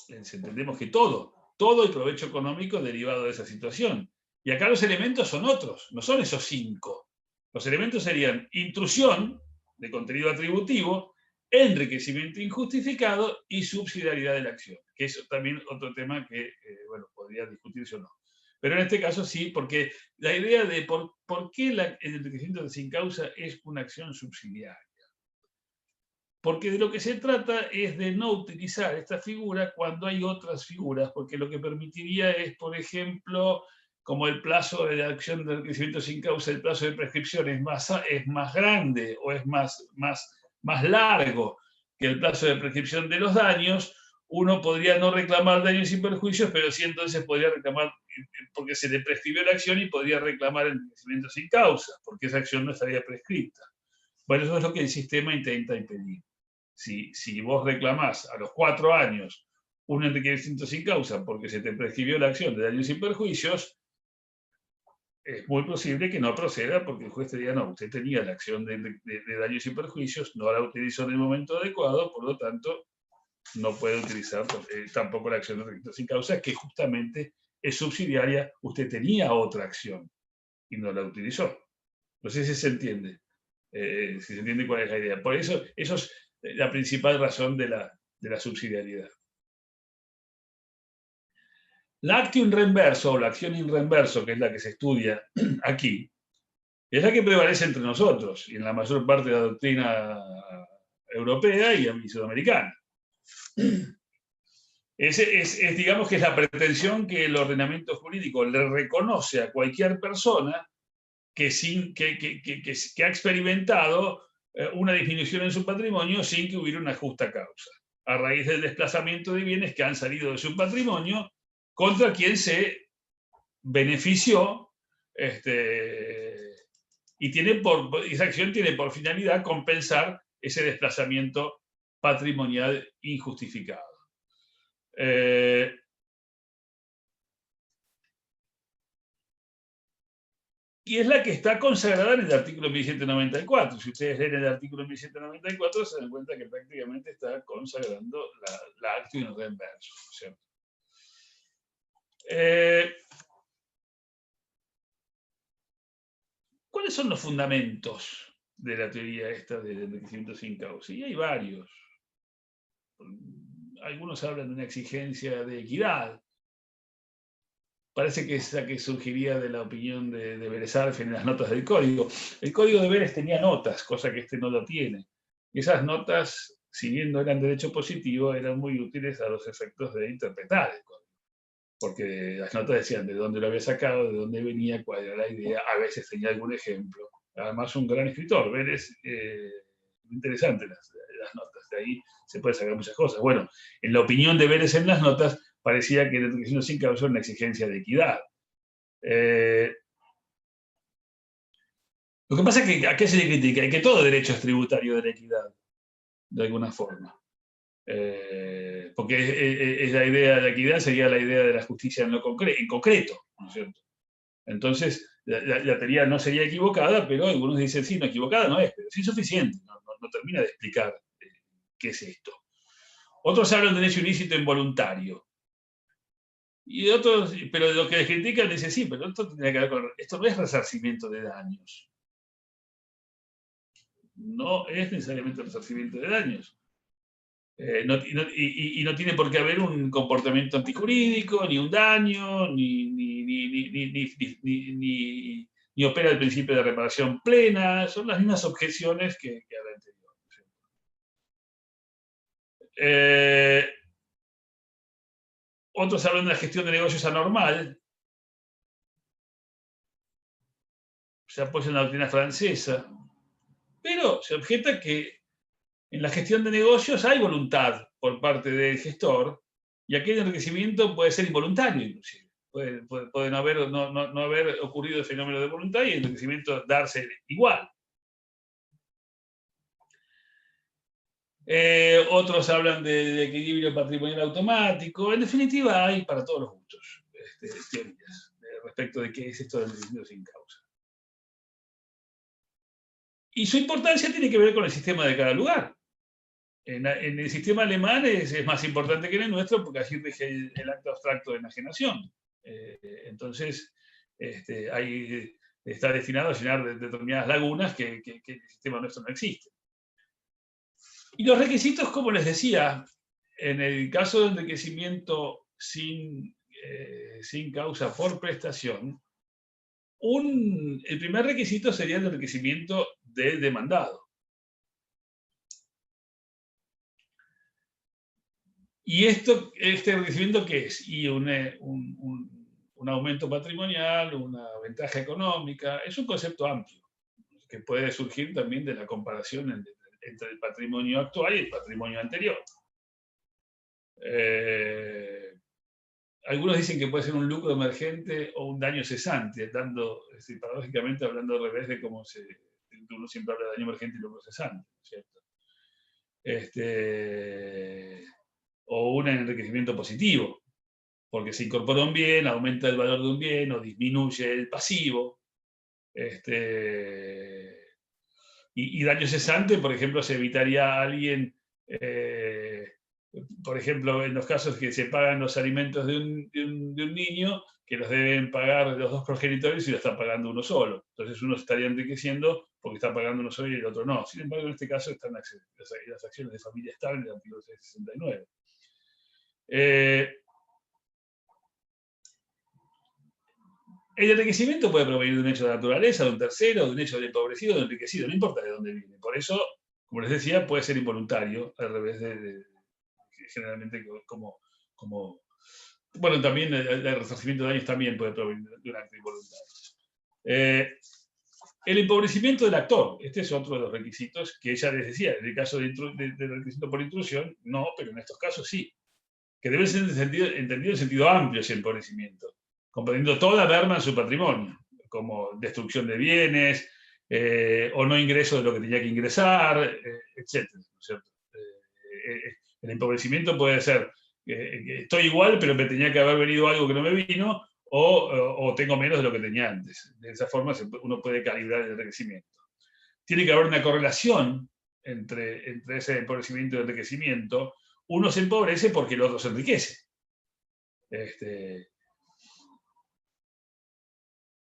Entendemos que todo el provecho económico derivado de esa situación. Y acá los elementos son otros, no son esos 5. Los elementos serían intrusión de contenido atributivo, enriquecimiento injustificado y subsidiariedad de la acción, que es también otro tema que, bueno, podría discutirse o no. Pero en este caso sí, porque la idea de por qué el enriquecimiento sin causa es una acción subsidiaria. Porque de lo que se trata es de no utilizar esta figura cuando hay otras figuras, porque lo que permitiría es, por ejemplo, como el plazo de la acción de enriquecimiento sin causa, el plazo de prescripción es más grande o es más largo que el plazo de prescripción de los daños, uno podría no reclamar daños y perjuicios, pero sí entonces podría reclamar, porque se le prescribió la acción, y podría reclamar el enriquecimiento sin causa, porque esa acción no estaría prescripta. Bueno, eso es lo que el sistema intenta impedir. Si vos reclamás a los 4 años un enriquecimiento sin causa porque se te prescribió la acción de daños y perjuicios, es muy posible que no proceda, porque el juez te diga, no, usted tenía la acción de daños y perjuicios, no la utilizó en el momento adecuado, por lo tanto, no puede utilizar tampoco la acción de enriquecimiento sin causa, que justamente es subsidiaria. Usted tenía otra acción y no la utilizó. No sé si se entiende. Si se entiende cuál es la idea. Por eso es la principal razón de la subsidiariedad. La actio in reverso, o la acción in reverso, que es la que se estudia aquí, es la que prevalece entre nosotros y en la mayor parte de la doctrina europea y sudamericana. Digamos que es la pretensión que el ordenamiento jurídico le reconoce a cualquier persona que ha experimentado una disminución en su patrimonio sin que hubiera una justa causa, a raíz del desplazamiento de bienes que han salido de su patrimonio contra quien se benefició, y esa acción tiene por finalidad compensar ese desplazamiento patrimonial injustificado. Y es la que está consagrada en el artículo 1794. Si ustedes leen el artículo 1794, se dan cuenta que prácticamente está consagrando la actio in reverso, ¿cierto? ¿Cuáles son los fundamentos de la teoría esta del enriquecimiento sin causa? Y hay varios. Algunos hablan de una exigencia de equidad. Parece que es la que surgiría de la opinión de Beresarf en las notas del código. El código de Beres tenía notas, cosa que este no lo tiene. Y esas notas, si bien no eran derecho positivo, eran muy útiles a los efectos de interpretar el código. Porque las notas decían de dónde lo había sacado, de dónde venía, cuál era la idea, a veces tenía algún ejemplo. Además, un gran escritor, Beres, interesante las notas, de ahí se puede sacar muchas cosas. Bueno, en la opinión de Beres en las notas, parecía que el enriquecimiento sin causa era una exigencia de equidad. Lo que pasa es que ¿a qué se le critica? Que todo derecho es tributario de la equidad, de alguna forma. Porque es la idea de la equidad, sería la idea de la justicia en concreto, ¿no es cierto? Entonces, la teoría no sería equivocada, pero algunos dicen, sí, no, equivocada no es, pero es insuficiente, no termina de explicar qué es esto. Otros hablan de derecho ilícito involuntario. Y otros, pero lo que les critican dicen, sí, pero esto tiene que ver con, esto no es resarcimiento de daños. No es necesariamente resarcimiento de daños. Y no tiene por qué haber un comportamiento antijurídico, ni un daño, ni opera el principio de reparación plena. Son las mismas objeciones que habla anterior. Otros hablan de la gestión de negocios anormal. Se apoya en la doctrina francesa. Pero se objeta que en la gestión de negocios hay voluntad por parte del gestor, y aquel enriquecimiento puede ser involuntario, inclusive. puede no haber ocurrido el fenómeno de voluntad y el enriquecimiento darse igual. Otros hablan de equilibrio patrimonial automático. En definitiva, hay para todos los gustos teorías respecto de qué es esto del enriquecimiento sin causa. Y su importancia tiene que ver con el sistema de cada lugar. En el sistema alemán es más importante que en el nuestro porque allí rige el acto abstracto de enajenación. Entonces, ahí está destinado a llenar determinadas lagunas que en el sistema nuestro no existen. Y los requisitos, como les decía, en el caso de enriquecimiento sin causa por prestación, el primer requisito sería el enriquecimiento del demandado. ¿Y este enriquecimiento qué es? Y un aumento patrimonial, una ventaja económica, es un concepto amplio, que puede surgir también de la comparación entre el patrimonio actual y el patrimonio anterior. Algunos dicen que puede ser un lucro emergente o un daño cesante, paradójicamente hablando al revés de cómo uno siempre habla de daño emergente y lucro cesante, ¿cierto? O un enriquecimiento positivo, porque se incorpora un bien, aumenta el valor de un bien o disminuye el pasivo. Y daño cesante, por ejemplo, se evitaría a alguien, por ejemplo, en los casos que se pagan los alimentos de un niño, que los deben pagar los dos progenitores y lo está pagando uno solo. Entonces uno se estaría enriqueciendo porque está pagando uno solo y el otro no. Sin embargo, en este caso están las acciones de familia estable del artículo 669. El enriquecimiento puede provenir de un hecho de naturaleza, de un tercero, de un hecho de empobrecido, de enriquecido, no importa de dónde viene. Por eso, como les decía, puede ser involuntario, al revés de generalmente como... Bueno, también el resarcimiento de daños también puede provenir de un acto involuntario. El empobrecimiento del actor, este es otro de los requisitos que ya les decía, en el caso del requisito por intrusión, no, pero en estos casos sí. Que debe ser entendido en sentido amplio ese empobrecimiento, comprendiendo toda merma en su patrimonio, como destrucción de bienes, o no ingreso de lo que tenía que ingresar, etc. ¿No es cierto? El empobrecimiento puede ser, estoy igual, pero me tenía que haber venido algo que no me vino, o tengo menos de lo que tenía antes. De esa forma uno puede calibrar el enriquecimiento. Tiene que haber una correlación entre ese empobrecimiento y el enriquecimiento. Uno se empobrece porque el otro se enriquece.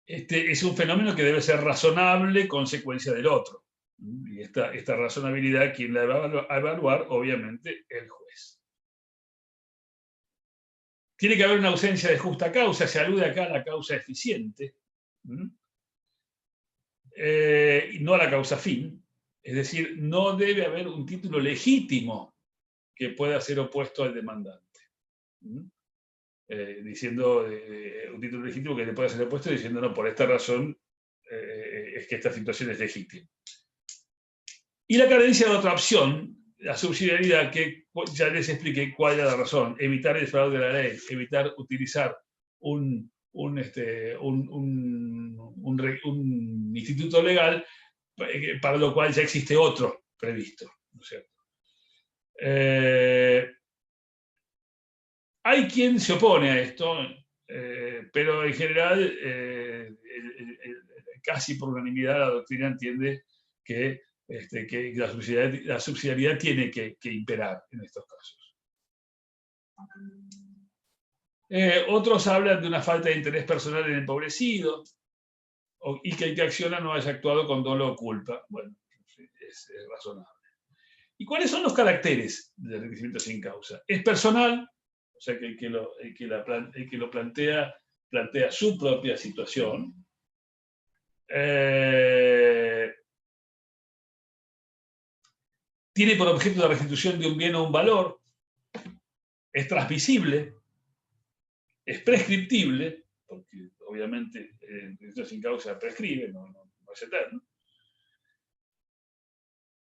Es un fenómeno que debe ser razonable, consecuencia del otro. Y esta razonabilidad, ¿quién la va a evaluar? Obviamente, el juez. Tiene que haber una ausencia de justa causa, se alude acá a la causa eficiente, y no a la causa fin. Es decir, no debe haber un título legítimo que pueda ser opuesto al demandante. Diciendo un título legítimo que le pueda ser opuesto, diciendo, no, por esta razón es que esta situación es legítima. Y la carencia de otra opción, la subsidiariedad, que ya les expliqué cuál es la razón: evitar el fraude de la ley, evitar utilizar un instituto legal para lo cual ya existe otro previsto, ¿no es cierto? Hay quien se opone a esto, pero en general, casi por unanimidad, la doctrina entiende que la subsidiariedad tiene que imperar en estos casos. Otros hablan de una falta de interés personal en el empobrecido, y que el que acciona no haya actuado con dolo o culpa. Bueno, es razonable. ¿Y cuáles son los caracteres del enriquecimiento sin causa? Es personal, o sea que el que lo plantea su propia situación. Tiene por objeto la restitución de un bien o un valor. Es transmisible. Es prescriptible, porque obviamente el enriquecimiento sin causa prescribe, no es eterno.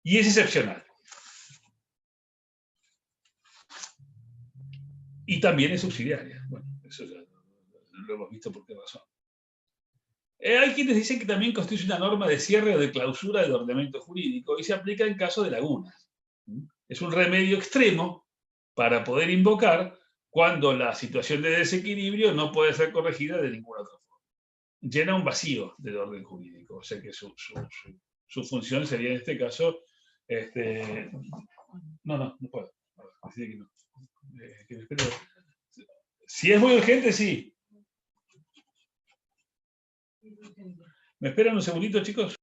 Y es excepcional. Y también es subsidiaria. Bueno, eso ya lo hemos visto por qué razón. Hay quienes dicen que también constituye una norma de cierre o de clausura del ordenamiento jurídico y se aplica en caso de lagunas. Es un remedio extremo para poder invocar cuando la situación de desequilibrio no puede ser corregida de ninguna otra forma. Llena un vacío del orden jurídico, o sea que su función sería en este caso, no puedo. Decir que no. Si es muy urgente, sí. ¿Me esperan un segundito, chicos?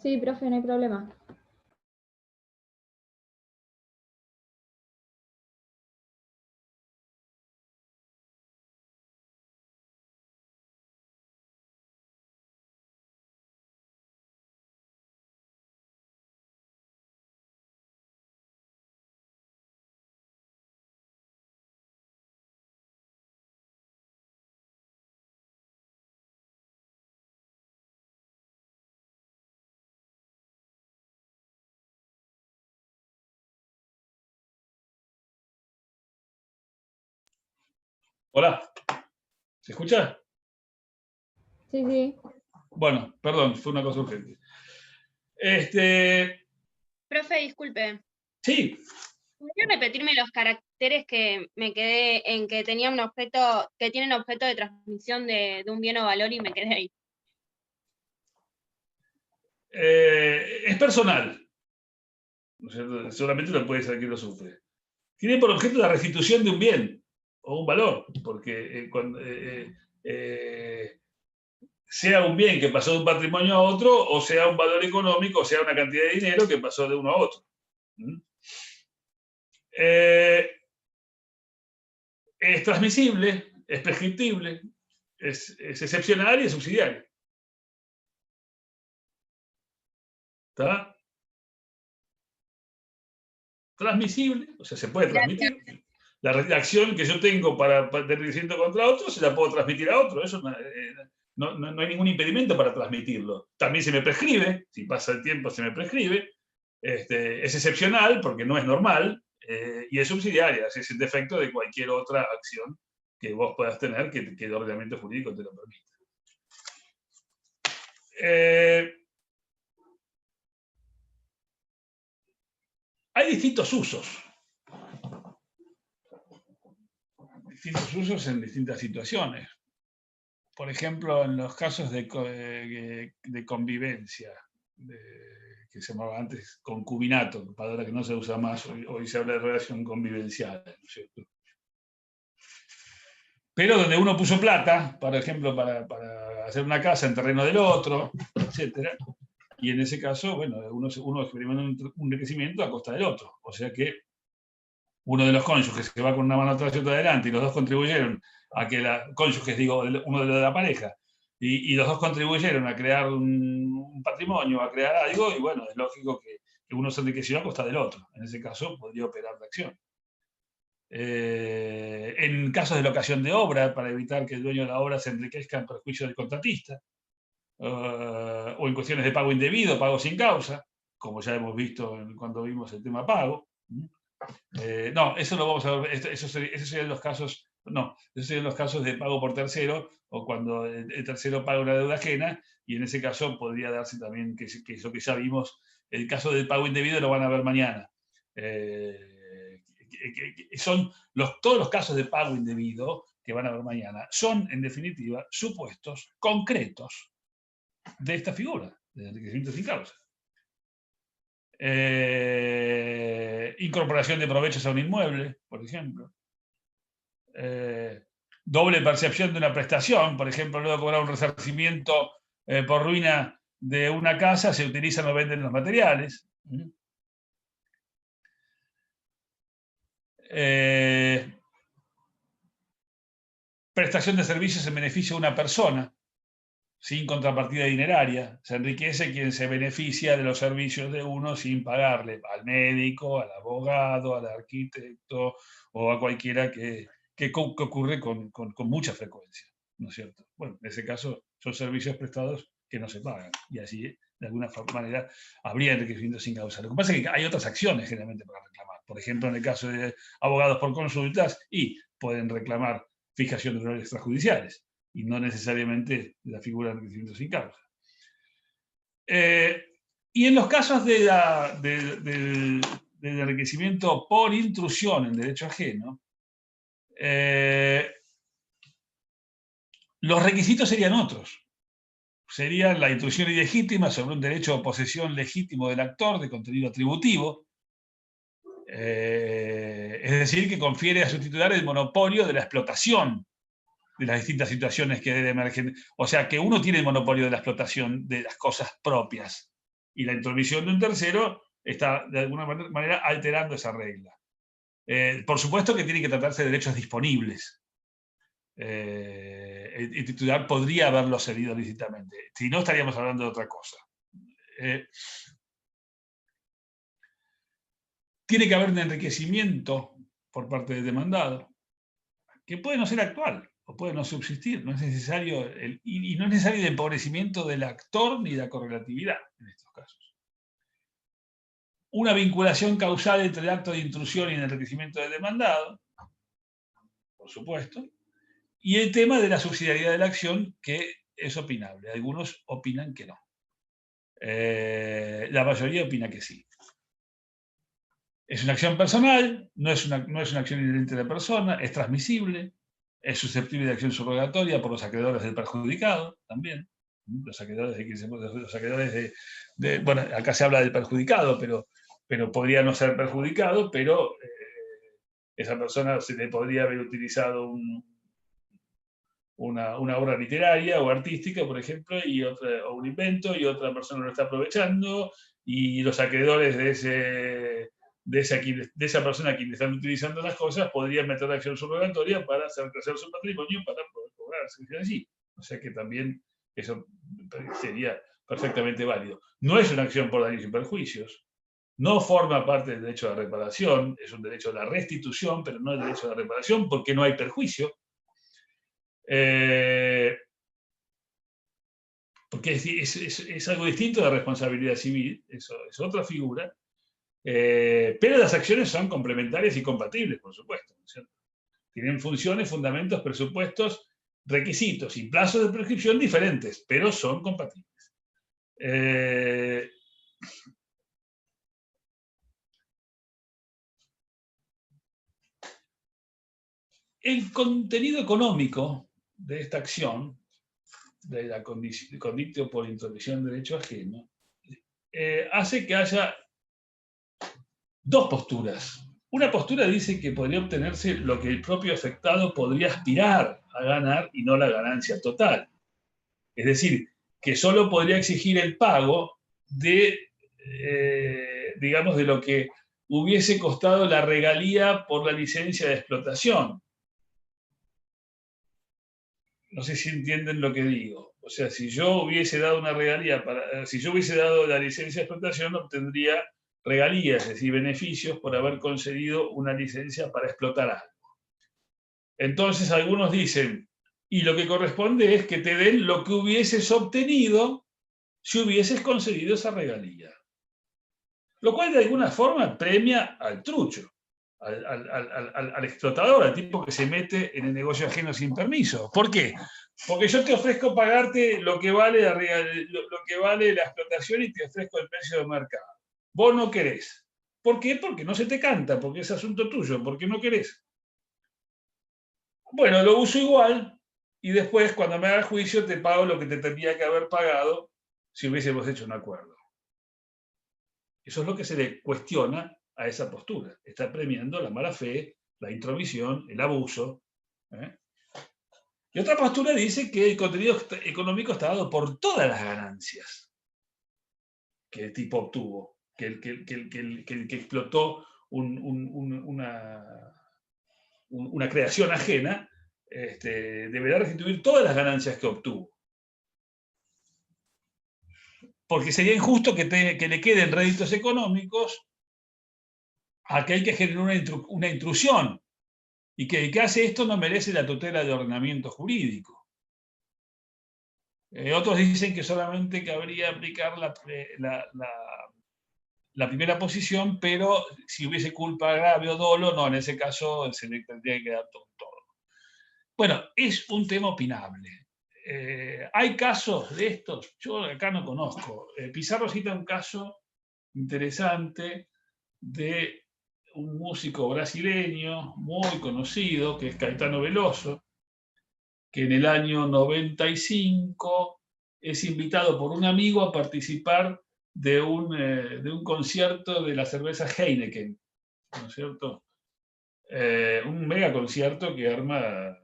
Sí, profe, no hay problema. Hola. ¿Se escucha? Sí, sí. Bueno, perdón, fue una cosa urgente. Profe, disculpe. Sí. ¿Podría repetirme los caracteres que me quedé en que tenía un objeto, que tienen objeto de transmisión de un bien o valor y me quedé ahí? Es personal. ¿No es cierto? Solamente lo puede saber quien lo sufre. Tiene por objeto la restitución de un bien o un valor, porque cuando sea un bien que pasó de un patrimonio a otro, o sea un valor económico, o sea una cantidad de dinero que pasó de uno a otro. Es transmisible, es prescriptible, es excepcional y es subsidiario. ¿Está? Transmisible, o sea, se puede transmitir. La acción que yo tengo para de contra otro, se la puedo transmitir a otro. Eso no hay ningún impedimento para transmitirlo. También se me prescribe, si pasa el tiempo se me prescribe. Es excepcional porque no es normal y es subsidiaria, es el defecto de cualquier otra acción que vos puedas tener que el ordenamiento jurídico te lo permita. Hay distintos usos. Distintos usos en distintas situaciones. Por ejemplo, en los casos de convivencia, que se llamaba antes concubinato, palabra que no se usa más, hoy se habla de relación convivencial, ¿no es cierto? Pero donde uno puso plata, por ejemplo, para hacer una casa en terreno del otro, etc. Y en ese caso, bueno, uno experimenta un enriquecimiento a costa del otro. O sea que uno de los cónyuges que va con una mano atrás y otra adelante, y los dos contribuyeron a que cónyuges, digo, uno de la pareja, y los dos contribuyeron a crear un patrimonio, a crear algo, y bueno, es lógico que uno se enriqueció a costa del otro. En ese caso, podría operar la acción. En casos de locación de obra, para evitar que el dueño de la obra se enriquezca en perjuicio del contratista, o en cuestiones de pago indebido, pago sin causa, como ya hemos visto cuando vimos el tema pago. No, eso lo vamos a ver, esos serían los casos, no, esos serían los casos de pago por tercero, o cuando el tercero paga una deuda ajena, y en ese caso podría darse también, que es lo que ya vimos, el caso del pago indebido lo van a ver mañana. Son todos los casos de pago indebido que van a ver mañana, son en definitiva supuestos concretos de esta figura, de enriquecimiento sin causa. Incorporación de provechos a un inmueble, por ejemplo. Doble percepción de una prestación, por ejemplo, luego de cobrar un resarcimiento por ruina de una casa, se utilizan o venden los materiales. Prestación de servicios en beneficio de una persona, sin contrapartida dineraria. Se enriquece quien se beneficia de los servicios de uno sin pagarle al médico, al abogado, al arquitecto o a cualquiera que ocurre con mucha frecuencia, ¿no es cierto? Bueno, en ese caso son servicios prestados que no se pagan y así, de alguna manera, habría enriquecimiento sin causa. Lo que pasa es que hay otras acciones generalmente para reclamar. Por ejemplo, en el caso de abogados por consultas, y pueden reclamar fijación de honorarios extrajudiciales, y no necesariamente de la figura de enriquecimiento sin causa. Y en los casos del enriquecimiento por intrusión en derecho ajeno, los requisitos serían otros. Sería la intrusión ilegítima sobre un derecho o posesión legítimo del actor de contenido atributivo, es decir, que confiere a su titular el monopolio de la explotación de las distintas situaciones que emergen. O sea, que uno tiene el monopolio de la explotación de las cosas propias, y la intromisión de un tercero está de alguna manera alterando esa regla. Por supuesto que tiene que tratarse de derechos disponibles. El titular podría haberlo cedido lícitamente. Si no, estaríamos hablando de otra cosa. Tiene que haber un enriquecimiento por parte del demandado, que puede no ser actual, o puede no subsistir. No es necesario y no es necesario el empobrecimiento del actor ni la correlatividad en estos casos. Una vinculación causal entre el acto de intrusión y el enriquecimiento del demandado, por supuesto. Y el tema de la subsidiariedad de la acción, que es opinable. Algunos opinan que no. La mayoría opina que sí. Es una acción personal, no es una acción inherente de la persona, es transmisible, es susceptible de acción subrogatoria por los acreedores del perjudicado, también. Los acreedores de bueno, acá se habla del perjudicado, pero podría no ser perjudicado, pero esa persona se le podría haber utilizado una obra literaria o artística, por ejemplo, o un invento, y otra persona lo está aprovechando, y los acreedores de esa persona a quien le están utilizando las cosas podrían meter acción subrogatoria para hacer crecer su patrimonio para poder cobrar allí. O sea que también eso sería perfectamente válido. No es una acción por daños y perjuicios, no forma parte del derecho a la reparación, es un derecho a la restitución, pero no el derecho a la reparación porque no hay perjuicio. Porque es algo distinto de responsabilidad civil, eso es otra figura, pero las acciones son complementarias y compatibles, por supuesto, ¿no es cierto? Tienen funciones, fundamentos, presupuestos, requisitos y plazos de prescripción diferentes, pero son compatibles. El contenido económico de esta acción, de la condictio por intromisión de derecho ajeno, hace que haya dos posturas. Una postura dice que podría obtenerse lo que el propio afectado podría aspirar a ganar y no la ganancia total. Es decir, que solo podría exigir el pago de, digamos, de lo que hubiese costado la regalía por la licencia de explotación. No sé si entienden lo que digo. O sea, si yo hubiese dado una regalía, si yo hubiese dado la licencia de explotación, obtendría regalías, es decir, beneficios por haber concedido una licencia para explotar algo. Entonces algunos dicen, y lo que corresponde es que te den lo que hubieses obtenido si hubieses concedido esa regalía. Lo cual de alguna forma premia al trucho, al explotador, al tipo que se mete en el negocio ajeno sin permiso. ¿Por qué? Porque yo te ofrezco pagarte lo que vale la explotación y te ofrezco el precio de mercado. Vos no querés. ¿Por qué? Porque no se te canta, porque es asunto tuyo, porque no querés. Bueno, lo uso igual y después cuando me haga juicio te pago lo que te tendría que haber pagado si hubiésemos hecho un acuerdo. Eso es lo que se le cuestiona a esa postura. Está premiando la mala fe, la intromisión, el abuso. Y otra postura dice que el contenido económico está dado por todas las ganancias que el tipo obtuvo, que el que explotó una creación ajena deberá restituir todas las ganancias que obtuvo. Porque sería injusto que le queden réditos económicos a aquel que generó una intrusión, y que el que hace esto no merece la tutela de ordenamiento jurídico. Otros dicen que solamente cabría aplicar la primera posición, pero si hubiese culpa grave o dolo, no, en ese caso se le tendría que dar todo. Bueno, es un tema opinable. Hay casos de estos, yo acá no conozco. Pizarro cita un caso interesante de un músico brasileño muy conocido, que es Caetano Veloso, que en el año 95 es invitado por un amigo a participar de un concierto de la cerveza Heineken, ¿no es cierto? Un mega concierto que arma,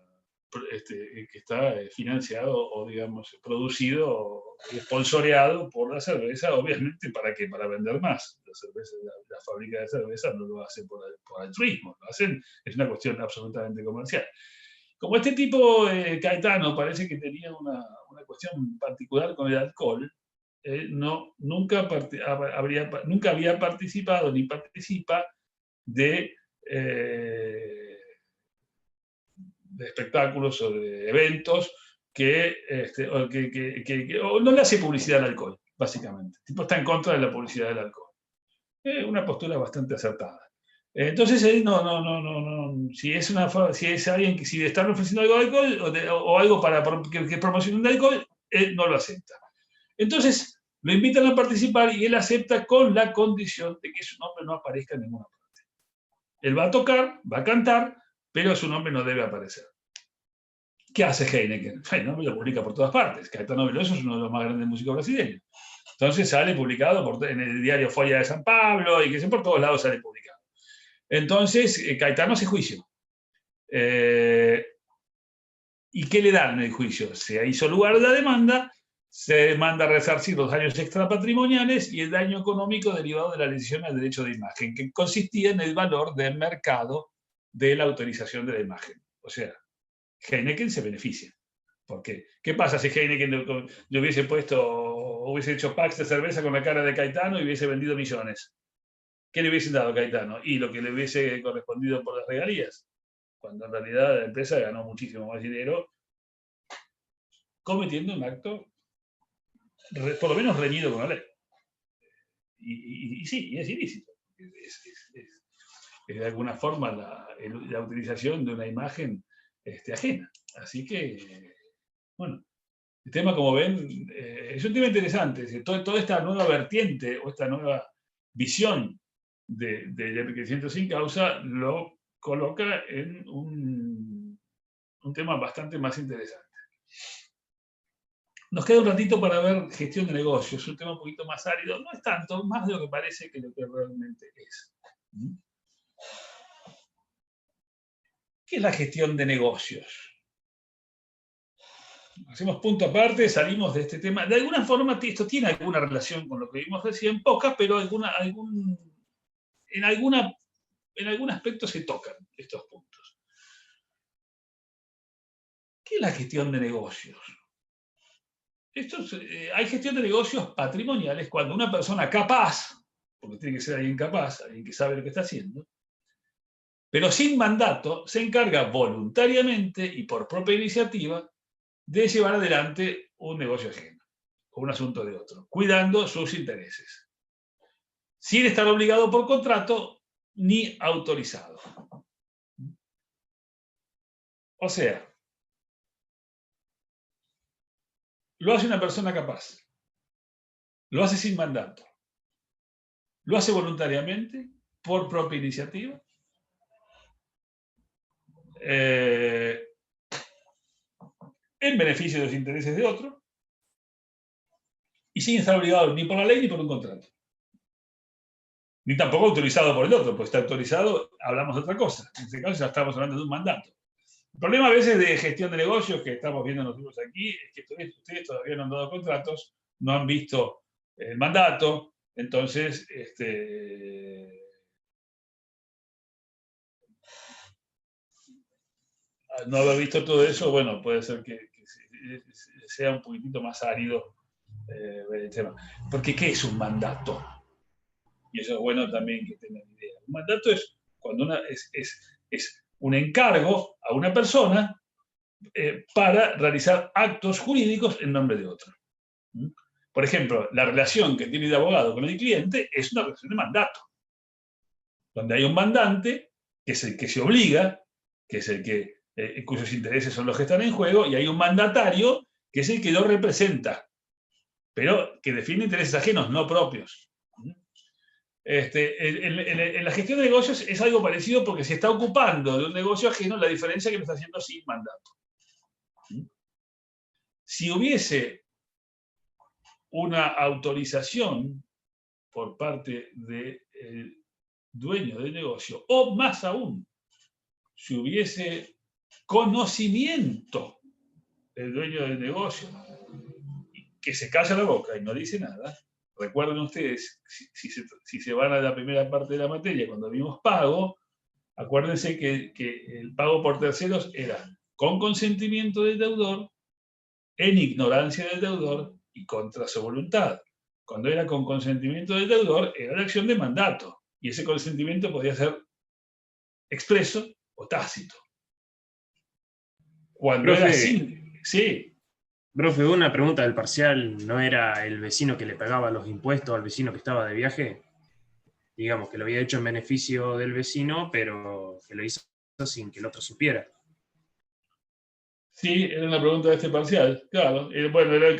que está financiado o, digamos, producido y sponsoreado por la cerveza, obviamente, ¿para qué? Para vender más. La fábrica de cerveza no lo hace por altruismo, lo hacen, es una cuestión absolutamente comercial. Como este tipo, Caetano, parece que tenía una cuestión particular con el alcohol, nunca había participado ni participa de espectáculos o de eventos que no le hace publicidad al alcohol, básicamente. El tipo está en contra de la publicidad del alcohol. Una postura bastante acertada. Entonces, si es alguien que si le están ofreciendo algo de alcohol o algo que promocione el alcohol, él no lo acepta. Entonces, lo invitan a participar y él acepta con la condición de que su nombre no aparezca en ninguna parte. Él va a tocar, va a cantar, pero su nombre no debe aparecer. ¿Qué hace Heineken? El nombre lo publica por todas partes. Caetano Veloso es uno de los más grandes músicos brasileños. Entonces sale publicado en el diario Folha de San Pablo y que por todos lados sale publicado. Entonces, Caetano hace juicio. ¿Y qué le dan en el juicio? Se hizo lugar de la demanda, se manda a resarcir los daños extrapatrimoniales y el daño económico derivado de la lesión al derecho de imagen, que consistía en el valor del mercado de la autorización de la imagen. O sea, Heineken se beneficia. ¿Por qué? ¿Qué pasa si Heineken le hubiese hecho packs de cerveza con la cara de Caetano y hubiese vendido millones? ¿Qué le hubiesen dado a Caetano? Y lo que le hubiese correspondido por las regalías, cuando en realidad la empresa ganó muchísimo más dinero cometiendo un acto por lo menos reñido con la ley. Y sí, es ilícito. Es de alguna forma la utilización de una imagen ajena. Así que, bueno, el tema, como ven, es un tema interesante. Toda esta nueva vertiente o esta nueva visión del enriquecimiento sin causa lo coloca en un tema bastante más interesante. Nos queda un ratito para ver gestión de negocios, es un tema un poquito más árido, no es tanto, más de lo que parece que lo que realmente es. ¿Qué es la gestión de negocios? Hacemos punto aparte, salimos de este tema. De alguna forma, esto tiene alguna relación con lo que vimos recién, poca, pero en algún aspecto se tocan estos puntos. ¿Qué es la gestión de negocios? Hay gestión de negocios patrimoniales cuando una persona capaz, porque tiene que ser alguien capaz, alguien que sabe lo que está haciendo, pero sin mandato, se encarga voluntariamente y por propia iniciativa de llevar adelante un negocio ajeno o un asunto de otro, cuidando sus intereses, sin estar obligado por contrato ni autorizado. O sea, lo hace una persona capaz, lo hace sin mandato, lo hace voluntariamente, por propia iniciativa, en beneficio de los intereses de otro, y sin estar obligado ni por la ley ni por un contrato. Ni tampoco autorizado por el otro, pues está autorizado, hablamos de otra cosa. En este caso ya estamos hablando de un mandato. El problema a veces de gestión de negocios que estamos viendo nosotros aquí es que ustedes todavía no han dado contratos, no han visto el mandato, entonces no haber visto todo eso, bueno, puede ser que sea un poquitito más árido el tema. Porque ¿qué es un mandato? Y eso es bueno también que tengan idea. Un mandato es cuando es un encargo a una persona para realizar actos jurídicos en nombre de otro. Por ejemplo, la relación que tiene el abogado con el cliente es una relación de mandato, donde hay un mandante, que es el que se obliga, que es el que cuyos intereses son los que están en juego, y hay un mandatario que es el que lo representa, pero que defiende intereses ajenos, no propios. En la gestión de negocios es algo parecido porque se está ocupando de un negocio ajeno, la diferencia es que lo está haciendo sin mandato. Si hubiese una autorización por parte del dueño del negocio, o más aún, si hubiese conocimiento del dueño del negocio, que se calla la boca y no dice nada. Recuerden ustedes, si se van a la primera parte de la materia, cuando vimos pago, acuérdense que el pago por terceros era con consentimiento del deudor, en ignorancia del deudor y contra su voluntad. Cuando era con consentimiento del deudor, era la acción de mandato, y ese consentimiento podía ser expreso o tácito. Cuando Profe, era sin... Sí. Profe, una pregunta del parcial, ¿no era el vecino que le pagaba los impuestos al vecino que estaba de viaje? Digamos que lo había hecho en beneficio del vecino, pero que lo hizo sin que el otro supiera. Sí, era una pregunta de este parcial, claro. Bueno, era un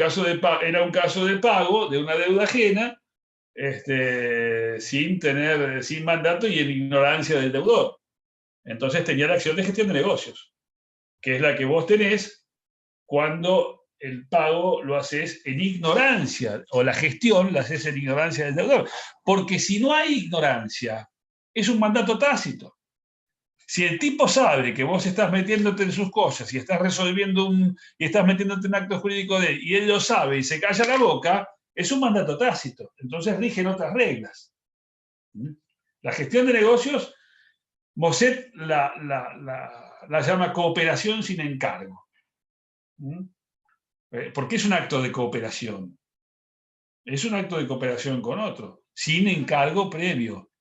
caso de pago de una deuda ajena, sin mandato y en ignorancia del deudor. Entonces tenía la acción de gestión de negocios, que es la que vos tenés cuando el pago lo haces en ignorancia, o la gestión la haces en ignorancia del deudor. Porque si no hay ignorancia, es un mandato tácito. Si el tipo sabe que vos estás metiéndote en sus cosas y estás resolviendo y estás metiéndote en acto jurídico de él, y él lo sabe y se calla la boca, es un mandato tácito. Entonces rigen otras reglas. La gestión de negocios, Mosset la llama cooperación sin encargo. Porque es un acto de cooperación. Es un acto de cooperación con otro, sin encargo previo.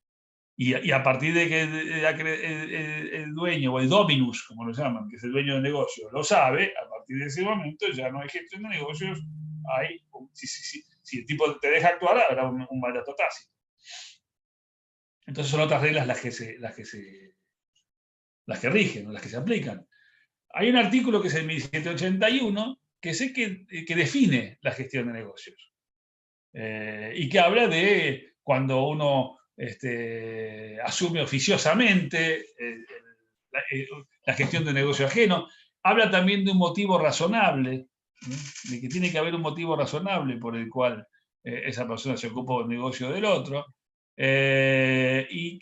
Y a partir de que el dueño, o el dominus, como lo llaman, que es el dueño del negocio, lo sabe, a partir de ese momento ya no hay gestión de negocios, si el tipo te deja actuar, habrá un mandato tácito. Entonces son otras reglas las que rigen, las que se aplican. Hay un artículo que es el 1781, que sé que define la gestión de negocios. Y que habla de cuando uno asume oficiosamente la gestión de negocio ajeno. Habla también de un motivo razonable, de que tiene que haber un motivo razonable por el cual esa persona se ocupa del negocio del otro, y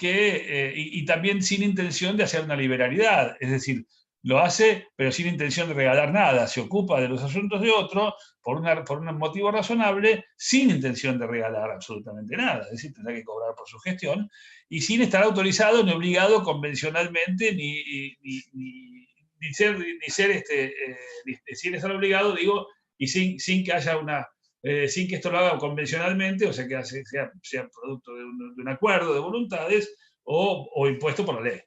también sin intención de hacer una liberalidad, es decir, lo hace pero sin intención de regalar nada, se ocupa de los asuntos de otro por un motivo razonable, sin intención de regalar absolutamente nada, es decir, tendrá que cobrar por su gestión, y sin estar autorizado ni obligado convencionalmente, sin estar obligado, digo, y sin que haya sin que esto lo haga convencionalmente, o sea, que sea producto de un acuerdo de voluntades o impuesto por la ley.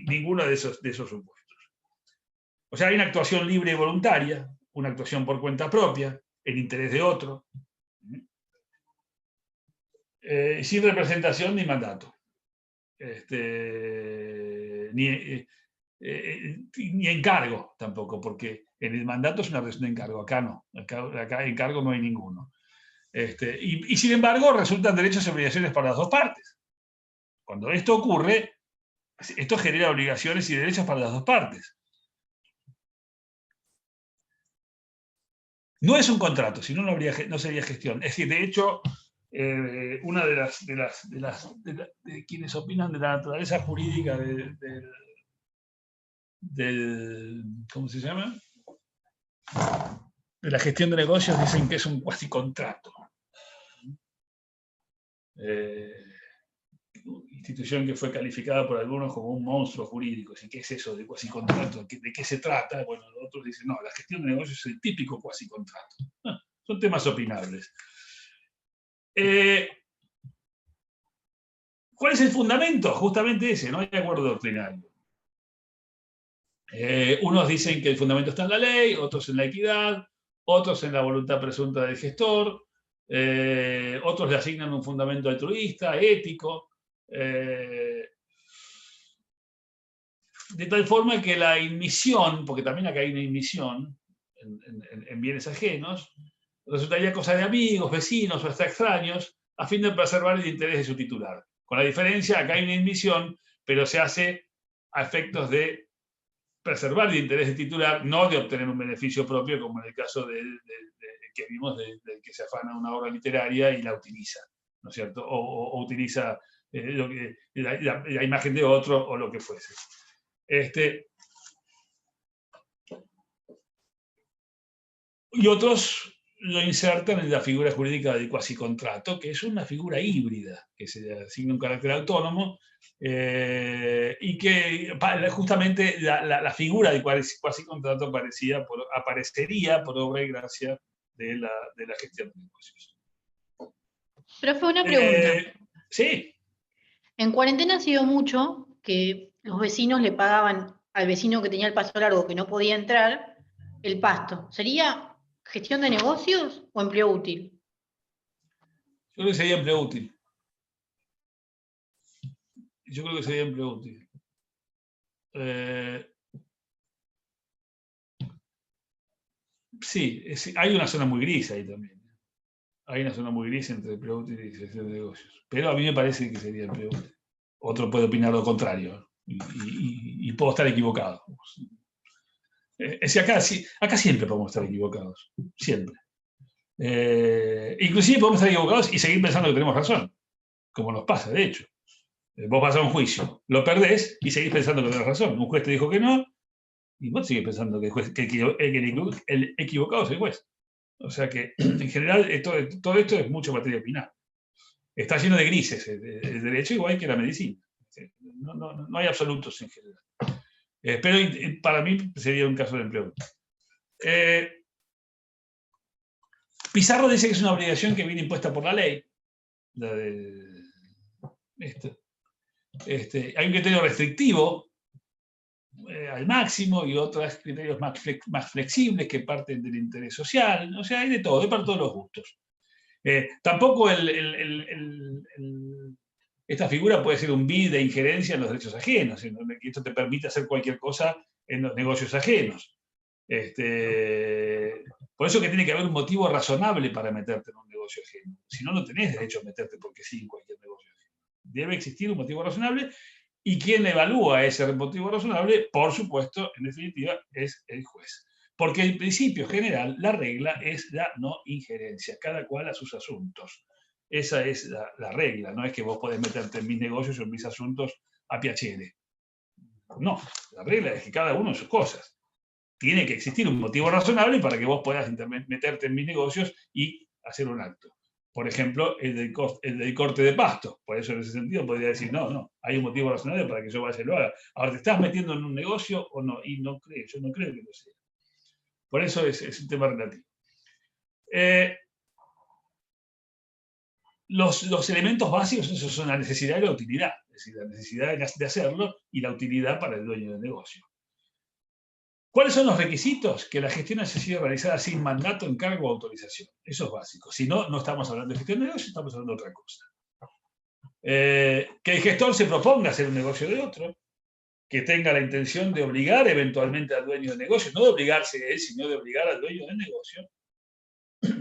Ninguno de esos supuestos. O sea, hay una actuación libre y voluntaria, una actuación por cuenta propia, en interés de otro, sin representación ni mandato. Ni encargo tampoco, porque en el mandato es una relación de encargo, acá no, acá encargo no hay ninguno. Y sin embargo resultan derechos y obligaciones para las dos partes. Cuando esto ocurre, esto genera obligaciones y derechos para las dos partes. No es un contrato, si no, no sería gestión. Es decir, de hecho, una de quienes opinan de la naturaleza jurídica ¿cómo se llama? De la gestión de negocios, dicen que es un cuasi contrato. Institución que fue calificada por algunos como un monstruo jurídico. ¿Y qué es eso de cuasi contrato? ¿De qué se trata? Bueno, otros dicen, no, la gestión de negocios es el típico cuasi contrato. Son temas opinables. ¿Cuál es el fundamento? Justamente ese, no hay acuerdo doctrinario. Unos dicen que el fundamento está en la ley, otros en la equidad, otros en la voluntad presunta del gestor, otros le asignan un fundamento altruista, ético. de tal forma que la inmisión, porque también acá hay una inmisión en bienes ajenos, resultaría cosa de amigos, vecinos o hasta extraños, a fin de preservar el interés de su titular. Con la diferencia, acá hay una inmisión, pero se hace a efectos de preservar el interés del titular, no de obtener un beneficio propio, como en el caso que vimos del que se afana una obra literaria y la utiliza, ¿no es cierto? O utiliza la imagen de otro o lo que fuese. Y otros lo insertan en la figura jurídica del cuasicontrato, que es una figura híbrida, que se le asigna un carácter autónomo, y que justamente la figura del cuasicontrato aparecería por obra y gracia de la gestión de negocios. Profe, una pregunta. Sí. En cuarentena ha sido mucho que los vecinos le pagaban al vecino que tenía el paso largo, que no podía entrar, el pasto. ¿Sería gestión de negocios o empleo útil? Yo creo que sería empleo útil. Yo creo que sería empleo útil. Sí, hay una zona muy gris ahí también. Hay una zona muy gris entre empleo útil y gestión de negocios. Pero a mí me parece que sería empleo útil. Otro puede opinar lo contrario. Y puedo estar equivocado. Acá siempre podemos estar equivocados. Siempre. Inclusive podemos estar equivocados y seguir pensando que tenemos razón. Como nos pasa, de hecho. Vos vas a un juicio, lo perdés y seguís pensando que tenés razón. Un juez te dijo que no, y vos sigues pensando que el equivocado es el juez. O sea que, en general, todo esto es mucho materia opinada. Está lleno de grises el derecho, igual que la medicina. No hay absolutos en general. Pero para mí sería un caso de empleo. Pizarro dice que es una obligación que viene impuesta por la ley. La de hay un criterio restrictivo al máximo y otros criterios más flexibles que parten del interés social. O sea, hay de todo, hay para todos los gustos. Tampoco esta figura puede ser un bid de injerencia en los derechos ajenos, en donde esto te permite hacer cualquier cosa en los negocios ajenos. Por eso que tiene que haber un motivo razonable para meterte en un negocio ajeno. Si no, no tenés derecho a meterte porque sí en cualquier negocio ajeno. Debe existir un motivo razonable, y quien evalúa ese motivo razonable, por supuesto, en definitiva, es el juez. Porque el principio general, la regla, es la no injerencia, cada cual a sus asuntos. Esa es la regla, no es que vos podés meterte en mis negocios o en mis asuntos a piacere. No, la regla es que cada uno en sus cosas. Tiene que existir un motivo razonable para que vos puedas meterte en mis negocios y hacer un acto. Por ejemplo, el del corte de pasto. Por eso, en ese sentido, podría decir, no, hay un motivo razonable para que yo vaya y lo haga. Ahora, ¿te estás metiendo en un negocio o no? Y yo no creo que lo sea. Por eso es un tema relativo. Los elementos básicos, esos son la necesidad y la utilidad. Es decir, la necesidad de hacerlo y la utilidad para el dueño del negocio. ¿Cuáles son los requisitos? Que la gestión haya sido realizada sin mandato, encargo o autorización. Eso es básico. Si no, no estamos hablando de gestión de negocio, estamos hablando de otra cosa. Que el gestor se proponga hacer un negocio de otro, que tenga la intención de obligar eventualmente al dueño del negocio, no de obligarse él, sino de obligar al dueño del negocio,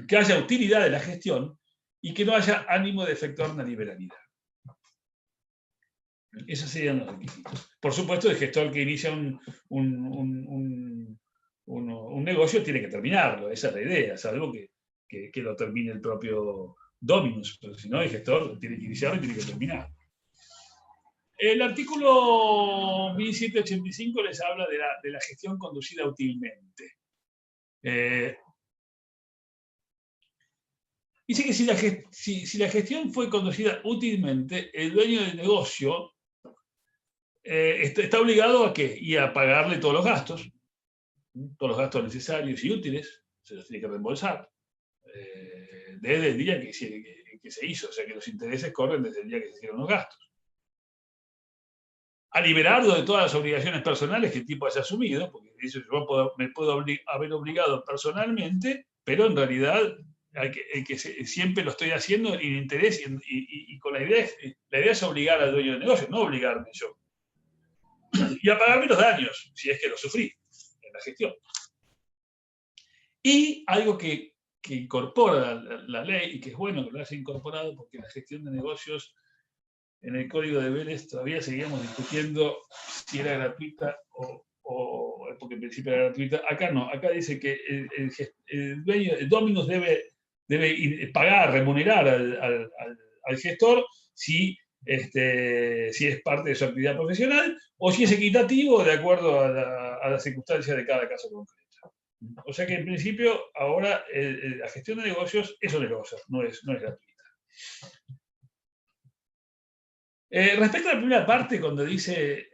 que haya utilidad de la gestión y que no haya ánimo de efectuar una liberalidad. Esos serían los requisitos. Por supuesto, el gestor que inicia un negocio tiene que terminarlo, esa es la idea, salvo que lo termine el propio Dominus, pero si no, el gestor tiene que iniciarlo y tiene que terminarlo. El artículo 1785 les habla de la gestión conducida útilmente. Dice que si la gestión fue conducida útilmente, el dueño del negocio está obligado a ¿qué? Y a pagarle todos los gastos necesarios y útiles, se los tiene que reembolsar, desde el día que se hizo, o sea que los intereses corren desde el día que se hicieron los gastos. A liberarlo de todas las obligaciones personales que el tipo haya asumido, porque dice, yo me puedo haber obligado personalmente, pero en realidad siempre lo estoy haciendo en interés y con la idea es obligar al dueño del negocio, no obligarme yo. y a pagarme los daños, si es que los sufrí en la gestión. Y algo que incorpora la ley, y que es bueno que lo haya incorporado, porque la gestión de negocios en el Código de Vélez todavía seguíamos discutiendo si era gratuita o porque en principio era gratuita. Acá no, acá dice que el dueño, el Dominus debe pagar, remunerar al gestor si es parte de su actividad profesional o si es equitativo de acuerdo a las circunstancias de cada caso concreto. O sea que en principio ahora la gestión de negocios es onerosa, no es gratuita. Respecto a la primera parte, cuando dice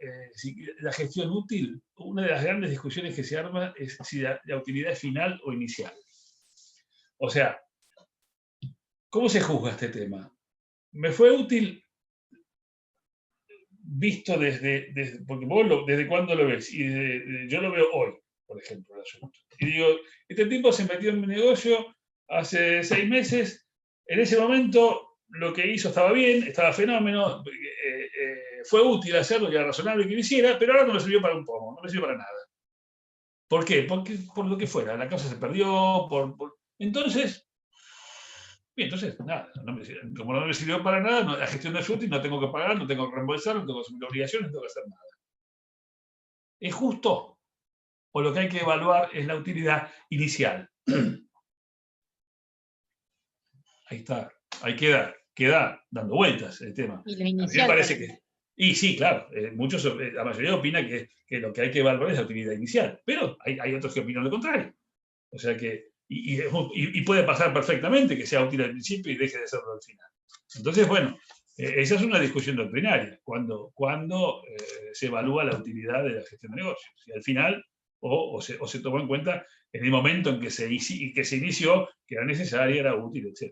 la gestión útil, una de las grandes discusiones que se arma es si la utilidad es final o inicial. O sea, ¿cómo se juzga este tema? ¿Me fue útil visto porque vos desde cuándo lo ves? Y yo lo veo hoy, por ejemplo, el asunto. Y digo, este tipo se metió en mi negocio hace 6 meses, en ese momento lo que hizo estaba bien, estaba fenómeno, fue útil hacerlo, ya razonable que lo hiciera, pero ahora no me sirvió para un pomo, no me sirvió para nada. ¿Por qué? Porque por lo que fuera, la causa se perdió, entonces, nada, como no me sirvió para nada, la gestión no es útil, no tengo que pagar, no tengo que reembolsar, no tengo que asumir obligaciones, no tengo que hacer nada. ¿Es justo? O lo que hay que evaluar es la utilidad inicial. Ahí está, ahí queda dando vueltas el tema. Y la inicial. A mí me parece que. Y sí, claro, la mayoría opina que lo que hay que evaluar es la utilidad inicial, pero hay otros que opinan lo contrario. O sea que, y puede pasar perfectamente que sea útil al principio y deje de serlo al final. Entonces, bueno, esa es una discusión doctrinaria, cuando se evalúa la utilidad de la gestión de negocios. Y al final, o se tomó en cuenta en el momento en que se inició, que era necesaria, era útil, etc.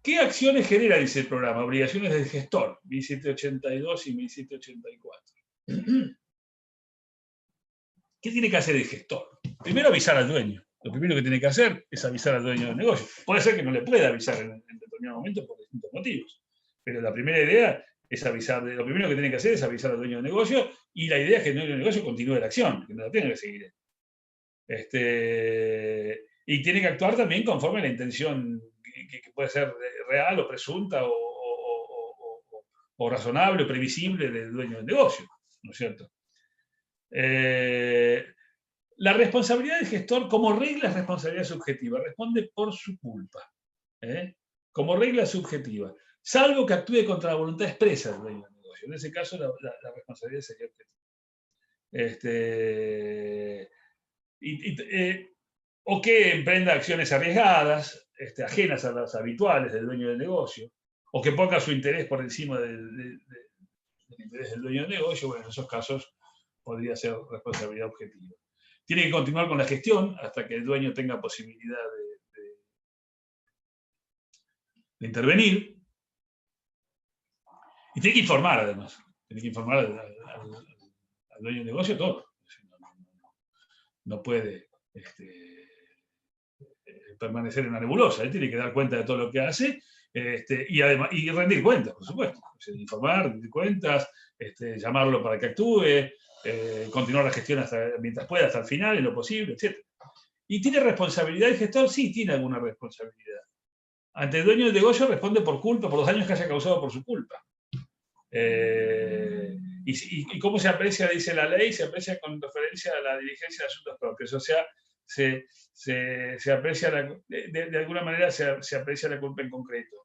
¿Qué acciones genera, dice el programa? Obligaciones del gestor, 1782 y 1784. ¿Qué tiene que hacer el gestor? Primero avisar al dueño. Lo primero que tiene que hacer es avisar al dueño del negocio. Puede ser que no le pueda avisar en determinado momento por distintos motivos, pero la primera idea es avisar. Lo primero que tiene que hacer es avisar al dueño del negocio, y la idea es que el dueño del negocio continúe la acción, que no la tenga que seguir. Y tiene que actuar también conforme a la intención que puede ser real o presunta o razonable o previsible del dueño del negocio, ¿no es cierto? La responsabilidad del gestor, como regla, es responsabilidad subjetiva, responde por su culpa, como regla subjetiva, salvo que actúe contra la voluntad expresa del dueño del negocio. En ese caso, la responsabilidad sería objetiva. O que emprenda acciones arriesgadas, ajenas a las habituales del dueño del negocio, o que ponga su interés por encima del interés del dueño del negocio. Bueno, en esos casos podría ser responsabilidad objetiva. Tiene que continuar con la gestión hasta que el dueño tenga posibilidad de intervenir. Y tiene que informar, además. Tiene que informar al dueño del negocio todo. No puede permanecer en la nebulosa. Él tiene que dar cuenta de todo lo que hace, y rendir cuentas, por supuesto. Informar, rendir cuentas, llamarlo para que actúe, continuar la gestión mientras pueda, hasta el final, en lo posible, etc. ¿Y tiene responsabilidad el gestor? Sí, tiene alguna responsabilidad. Ante el dueño del negocio responde por culpa, por los daños que haya causado por su culpa. ¿Y cómo se aprecia, dice la ley? Se aprecia con referencia a la diligencia de asuntos propios. O sea, se aprecia, de alguna manera se aprecia la culpa en concreto.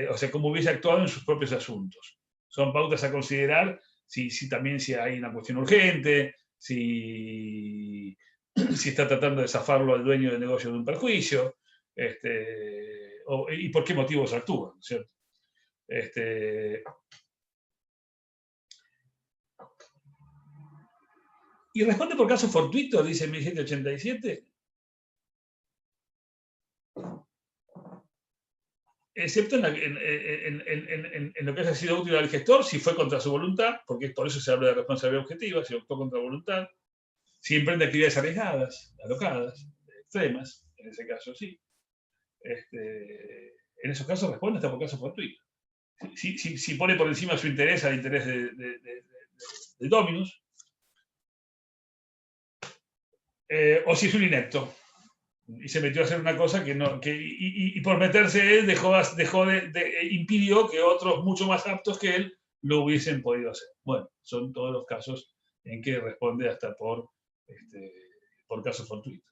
O sea, como hubiese actuado en sus propios asuntos. Son pautas a considerar si hay una cuestión urgente, si está tratando de zafarlo al dueño del negocio de un perjuicio, y por qué motivos actúa, ¿cierto? Y responde por casos fortuitos, dice 1787, excepto en lo que haya sido útil al gestor, si fue contra su voluntad, porque por eso se habla de responsabilidad objetiva, si optó contra voluntad, si emprende actividades arriesgadas, alocadas, extremas, en ese caso sí. En esos casos responde hasta por casos fortuitos. si pone por encima su interés al interés del dominus, o si es un inepto y se metió a hacer una cosa y por meterse él impidió que otros mucho más aptos que él lo hubiesen podido hacer. Bueno, son todos los casos en que responde hasta por casos fortuitos.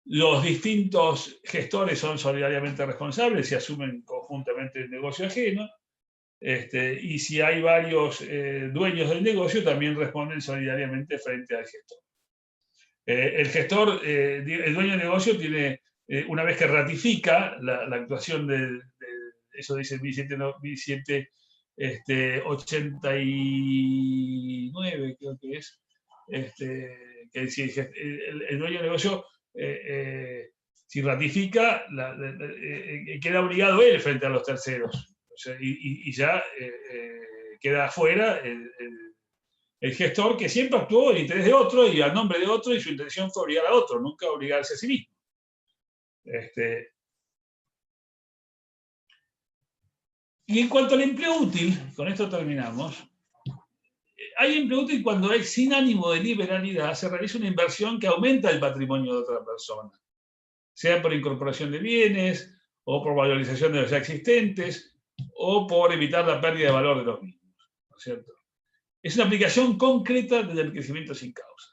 Los distintos gestores son solidariamente responsables y asumen conjuntamente el negocio ajeno. Y si hay varios dueños del negocio, también responden solidariamente frente al gestor. El dueño del negocio tiene, una vez que ratifica la actuación eso dice el 1789, creo que es, que si el dueño del negocio, si ratifica, queda obligado él frente a los terceros. O sea, y ya queda afuera el gestor, que siempre actuó en interés de otro y a nombre de otro, y su intención fue obligar a otro, nunca obligarse a sí mismo. Y en cuanto al empleo útil, con esto terminamos, hay empleo útil cuando hay, sin ánimo de liberalidad, se realiza una inversión que aumenta el patrimonio de otra persona, sea por incorporación de bienes, o por valorización de los ya existentes, o por evitar la pérdida de valor de los mismos, ¿no es cierto? Es una aplicación concreta del enriquecimiento sin causa.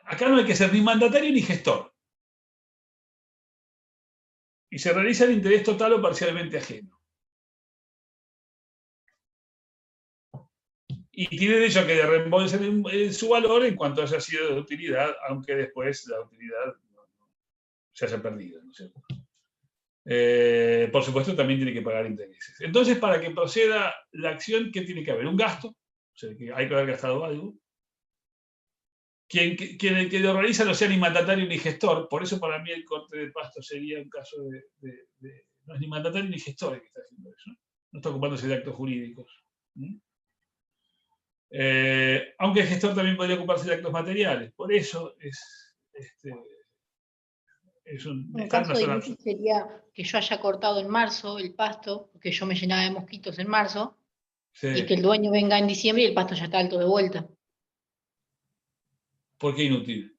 Acá no hay que ser ni mandatario ni gestor. Y se realiza el interés total o parcialmente ajeno. Y tiene derecho a que le reembolsen su valor en cuanto haya sido de utilidad, aunque después la utilidad se haya perdido, ¿no es cierto? Por supuesto, también tiene que pagar intereses. Entonces, para que proceda la acción, ¿qué tiene que haber? Un gasto, o sea, que hay que haber gastado algo. Quien lo realiza no sea ni mandatario ni gestor, por eso para mí el corte de pasto sería un caso no es ni mandatario ni gestor el que está haciendo eso, no está ocupándose de actos jurídicos. Aunque el gestor también podría ocuparse de actos materiales, por eso un caso de inútil sería que yo haya cortado en marzo el pasto, porque yo me llenaba de mosquitos en marzo, sí. Y que el dueño venga en diciembre y el pasto ya está alto de vuelta. ¿Por qué inútil?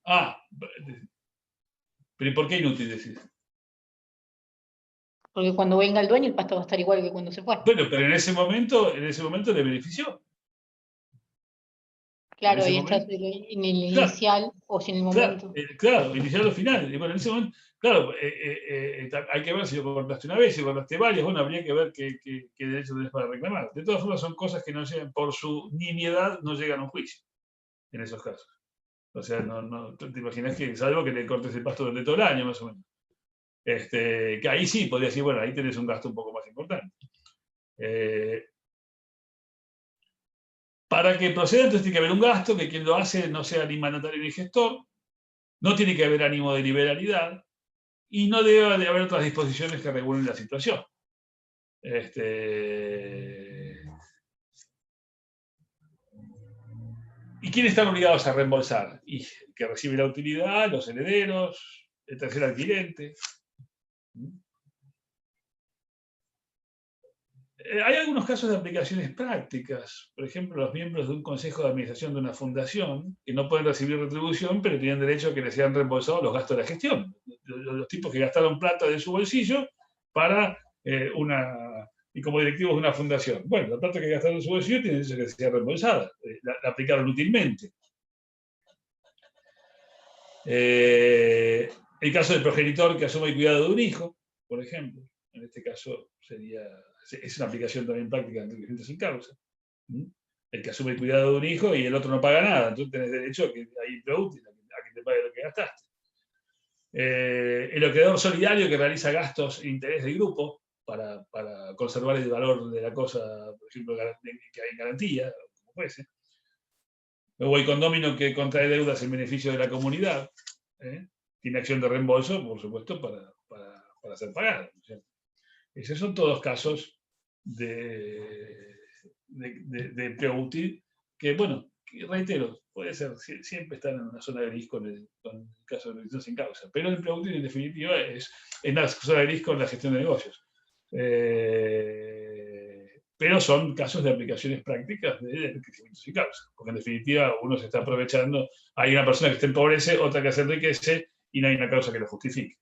¿Pero por qué inútil decís? Porque cuando venga el dueño el pasto va a estar igual que cuando se fue. Bueno, pero en ese momento le benefició. Claro, ahí está en el inicial o si en el momento. Claro, inicial o final. Y bueno, en ese momento, claro, hay que ver si lo cortaste una vez, si lo cortaste varias, bueno, habría que ver qué derecho tenés para reclamar. De todas formas, son cosas que no llegan, por su nimiedad, no llegan a un juicio, en esos casos. O sea, no te imaginas que es algo que le cortes el pasto durante todo el año, más o menos. Que ahí sí podría decir, bueno, ahí tenés un gasto un poco más importante. Para que proceda, entonces tiene que haber un gasto, que quien lo hace no sea ni mandatario ni gestor, no tiene que haber ánimo de liberalidad, y no debe de haber otras disposiciones que regulen la situación. ¿Y quiénes están obligados a reembolsar? Y el que recibe la utilidad, los herederos, el tercer adquirente. Hay algunos casos de aplicaciones prácticas. Por ejemplo, los miembros de un consejo de administración de una fundación que no pueden recibir retribución, pero tienen derecho a que les sean reembolsados los gastos de la gestión. Los tipos que gastaron plata de su bolsillo para y como directivos de una fundación. Bueno, la plata que gastaron en su bolsillo tiene derecho a que sea reembolsada. La aplicaron útilmente. El caso del progenitor que asume el cuidado de un hijo, por ejemplo. En este caso es una aplicación también práctica de enriquecimiento sin causa. El que asume el cuidado de un hijo y el otro no paga nada, entonces tenés derecho a que hay empleo útil, a que te pague lo que gastaste. El acreedor solidario que realiza gastos e interés del grupo para conservar el valor de la cosa, por ejemplo, que hay garantía, como fuese. O el condómino que contrae deudas en beneficio de la comunidad, tiene acción de reembolso, por supuesto, para ser pagado, ¿no es cierto? Esos son todos casos de empleo útil que, bueno, reitero, puede ser, siempre están en una zona gris con el caso de negocios sin causa, pero el empleo útil en definitiva es en la zona gris con la gestión de negocios. Pero son casos de aplicaciones prácticas de enriquecimiento sin causa, porque en definitiva uno se está aprovechando, hay una persona que se empobrece, otra que se enriquece, y no hay una causa que lo justifique.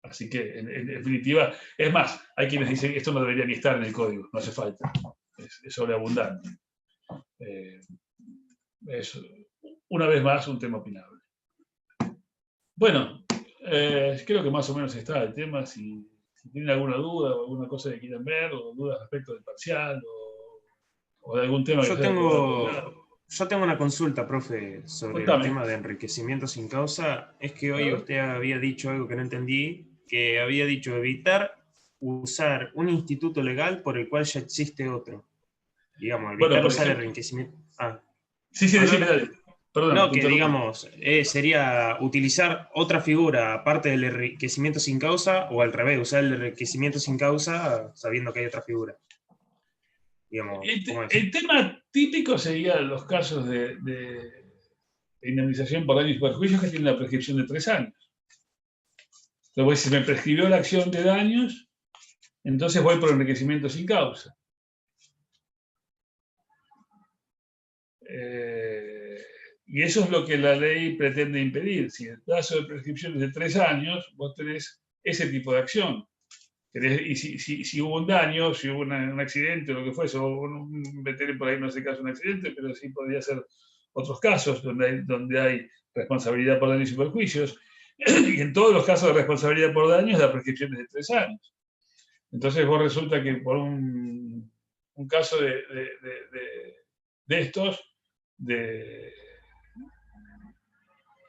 Así que, en definitiva, es más, hay quienes dicen que esto no debería ni estar en el código, no hace falta, es sobreabundante. Es, una vez más, un tema opinable. Bueno, creo que más o menos está el tema. Si tienen alguna duda o alguna cosa que quieran ver, o dudas respecto del parcial, o de algún tema que yo tengo una consulta, profe, sobre Contame. el tema de enriquecimiento sin causa. Es que hoy usted había dicho algo que no entendí, que había dicho evitar usar un instituto legal por el cual ya existe otro. Digamos, evitar por usar el ejemplo. enriquecimiento. Sí, decime, dale. Perdón, no, que digamos, sería utilizar otra figura aparte del enriquecimiento sin causa, o al revés, usar el enriquecimiento sin causa sabiendo que hay otra figura. Digamos, el tema típico sería los casos de indemnización por daños y perjuicios que tienen la prescripción de 3 años. Entonces, si me prescribió la acción de daños, entonces voy por enriquecimiento sin causa. Y eso es lo que la ley pretende impedir. Si el plazo de prescripción es de 3 años, vos tenés ese tipo de acción. Y si hubo un daño, si hubo un accidente o lo que fuese, o un veterinario por ahí no es el caso de un accidente, pero sí podría ser otros casos donde hay responsabilidad por daños y perjuicios. Y en todos los casos de responsabilidad por daños, la prescripción es de 3 años. Entonces vos resulta que por un caso de estos,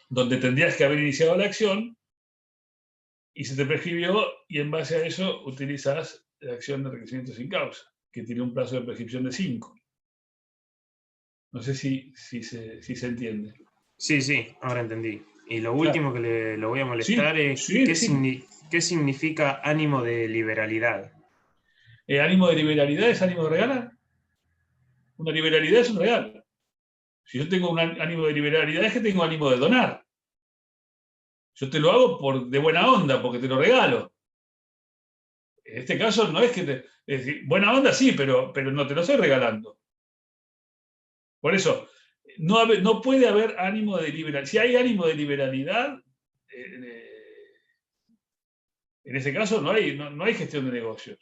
donde tendrías que haber iniciado la acción, y se te prescribió, y en base a eso utilizas la acción de enriquecimiento sin causa, que tiene un plazo de prescripción de 5. No sé si se entiende. Sí, ahora entendí. Y lo último que lo voy a molestar es ¿qué significa ánimo de liberalidad? ¿Ánimo de liberalidad es ánimo de regalar? Una liberalidad es un regalo. Si yo tengo un ánimo de liberalidad es que tengo ánimo de donar. Yo te lo hago de buena onda, porque te lo regalo. En este caso no es que es decir, buena onda sí, pero no te lo estoy regalando. Por eso, no puede haber ánimo de liberalidad. Si hay ánimo de liberalidad, en ese caso no hay gestión de negocios.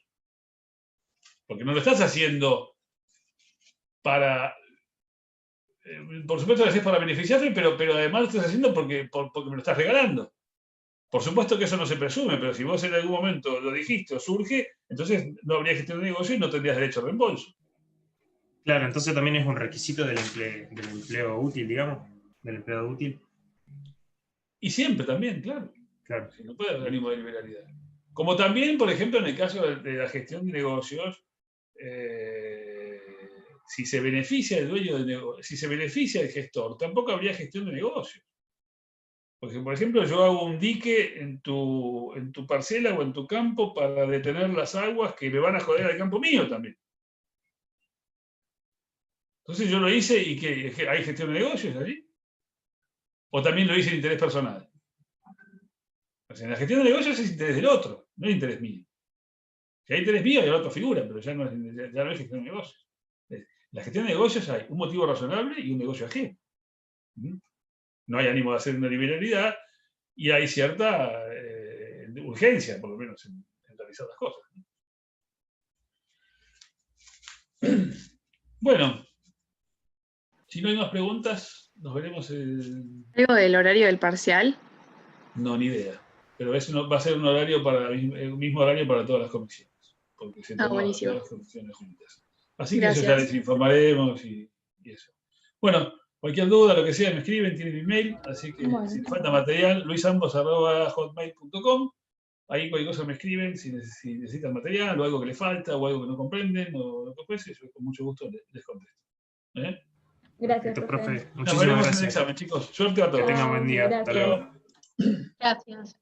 Porque no lo estás haciendo para... por supuesto lo haces para beneficiarte, pero además lo estás haciendo porque me lo estás regalando. Por supuesto que eso no se presume, pero si vos en algún momento lo dijiste o surge, entonces no habría gestión de negocio y no tendrías derecho a reembolso. Claro, entonces también es un requisito del empleo útil, digamos, del empleado útil. Y siempre también, claro. Si no puede haber ánimo de liberalidad. Como también, por ejemplo, en el caso de la gestión de negocios, si se beneficia el dueño del negocio, si se beneficia el gestor, tampoco habría gestión de negocios. Porque, por ejemplo, yo hago un dique en tu parcela o en tu campo para detener las aguas que le van a joder al campo mío también. Entonces yo lo hice y que hay gestión de negocios allí. O también lo hice en interés personal. O sea, en la gestión de negocios es interés del otro, no es interés mío. Si hay interés mío, hay otra figura, pero ya no es gestión de negocios. En la gestión de negocios hay un motivo razonable y un negocio ajeno. No hay ánimo de hacer una liberalidad y hay cierta urgencia, por lo menos, en realizar las cosas. Bueno, si no hay más preguntas, nos veremos ¿Algo del horario del parcial? No, ni idea. Pero va a ser un horario el mismo horario para todas las comisiones. Porque se toma buenísimo. todas las comisiones juntas. Así que Gracias. eso ya les informaremos y eso. Bueno, cualquier duda, lo que sea, me escriben, tienen mi mail, así que Bueno. si falta material, luisambos@hotmail.com. Ahí cualquier cosa me escriben si necesitan material o algo que les falta o algo que no comprenden o lo que fuese, yo con mucho gusto les contesto. Gracias, Perfecto, profe. profe. Nos Muchísimas veremos en el gracias. examen, chicos. Suerte a todos. Que tengan buen día. Hasta Gracias. luego. Gracias.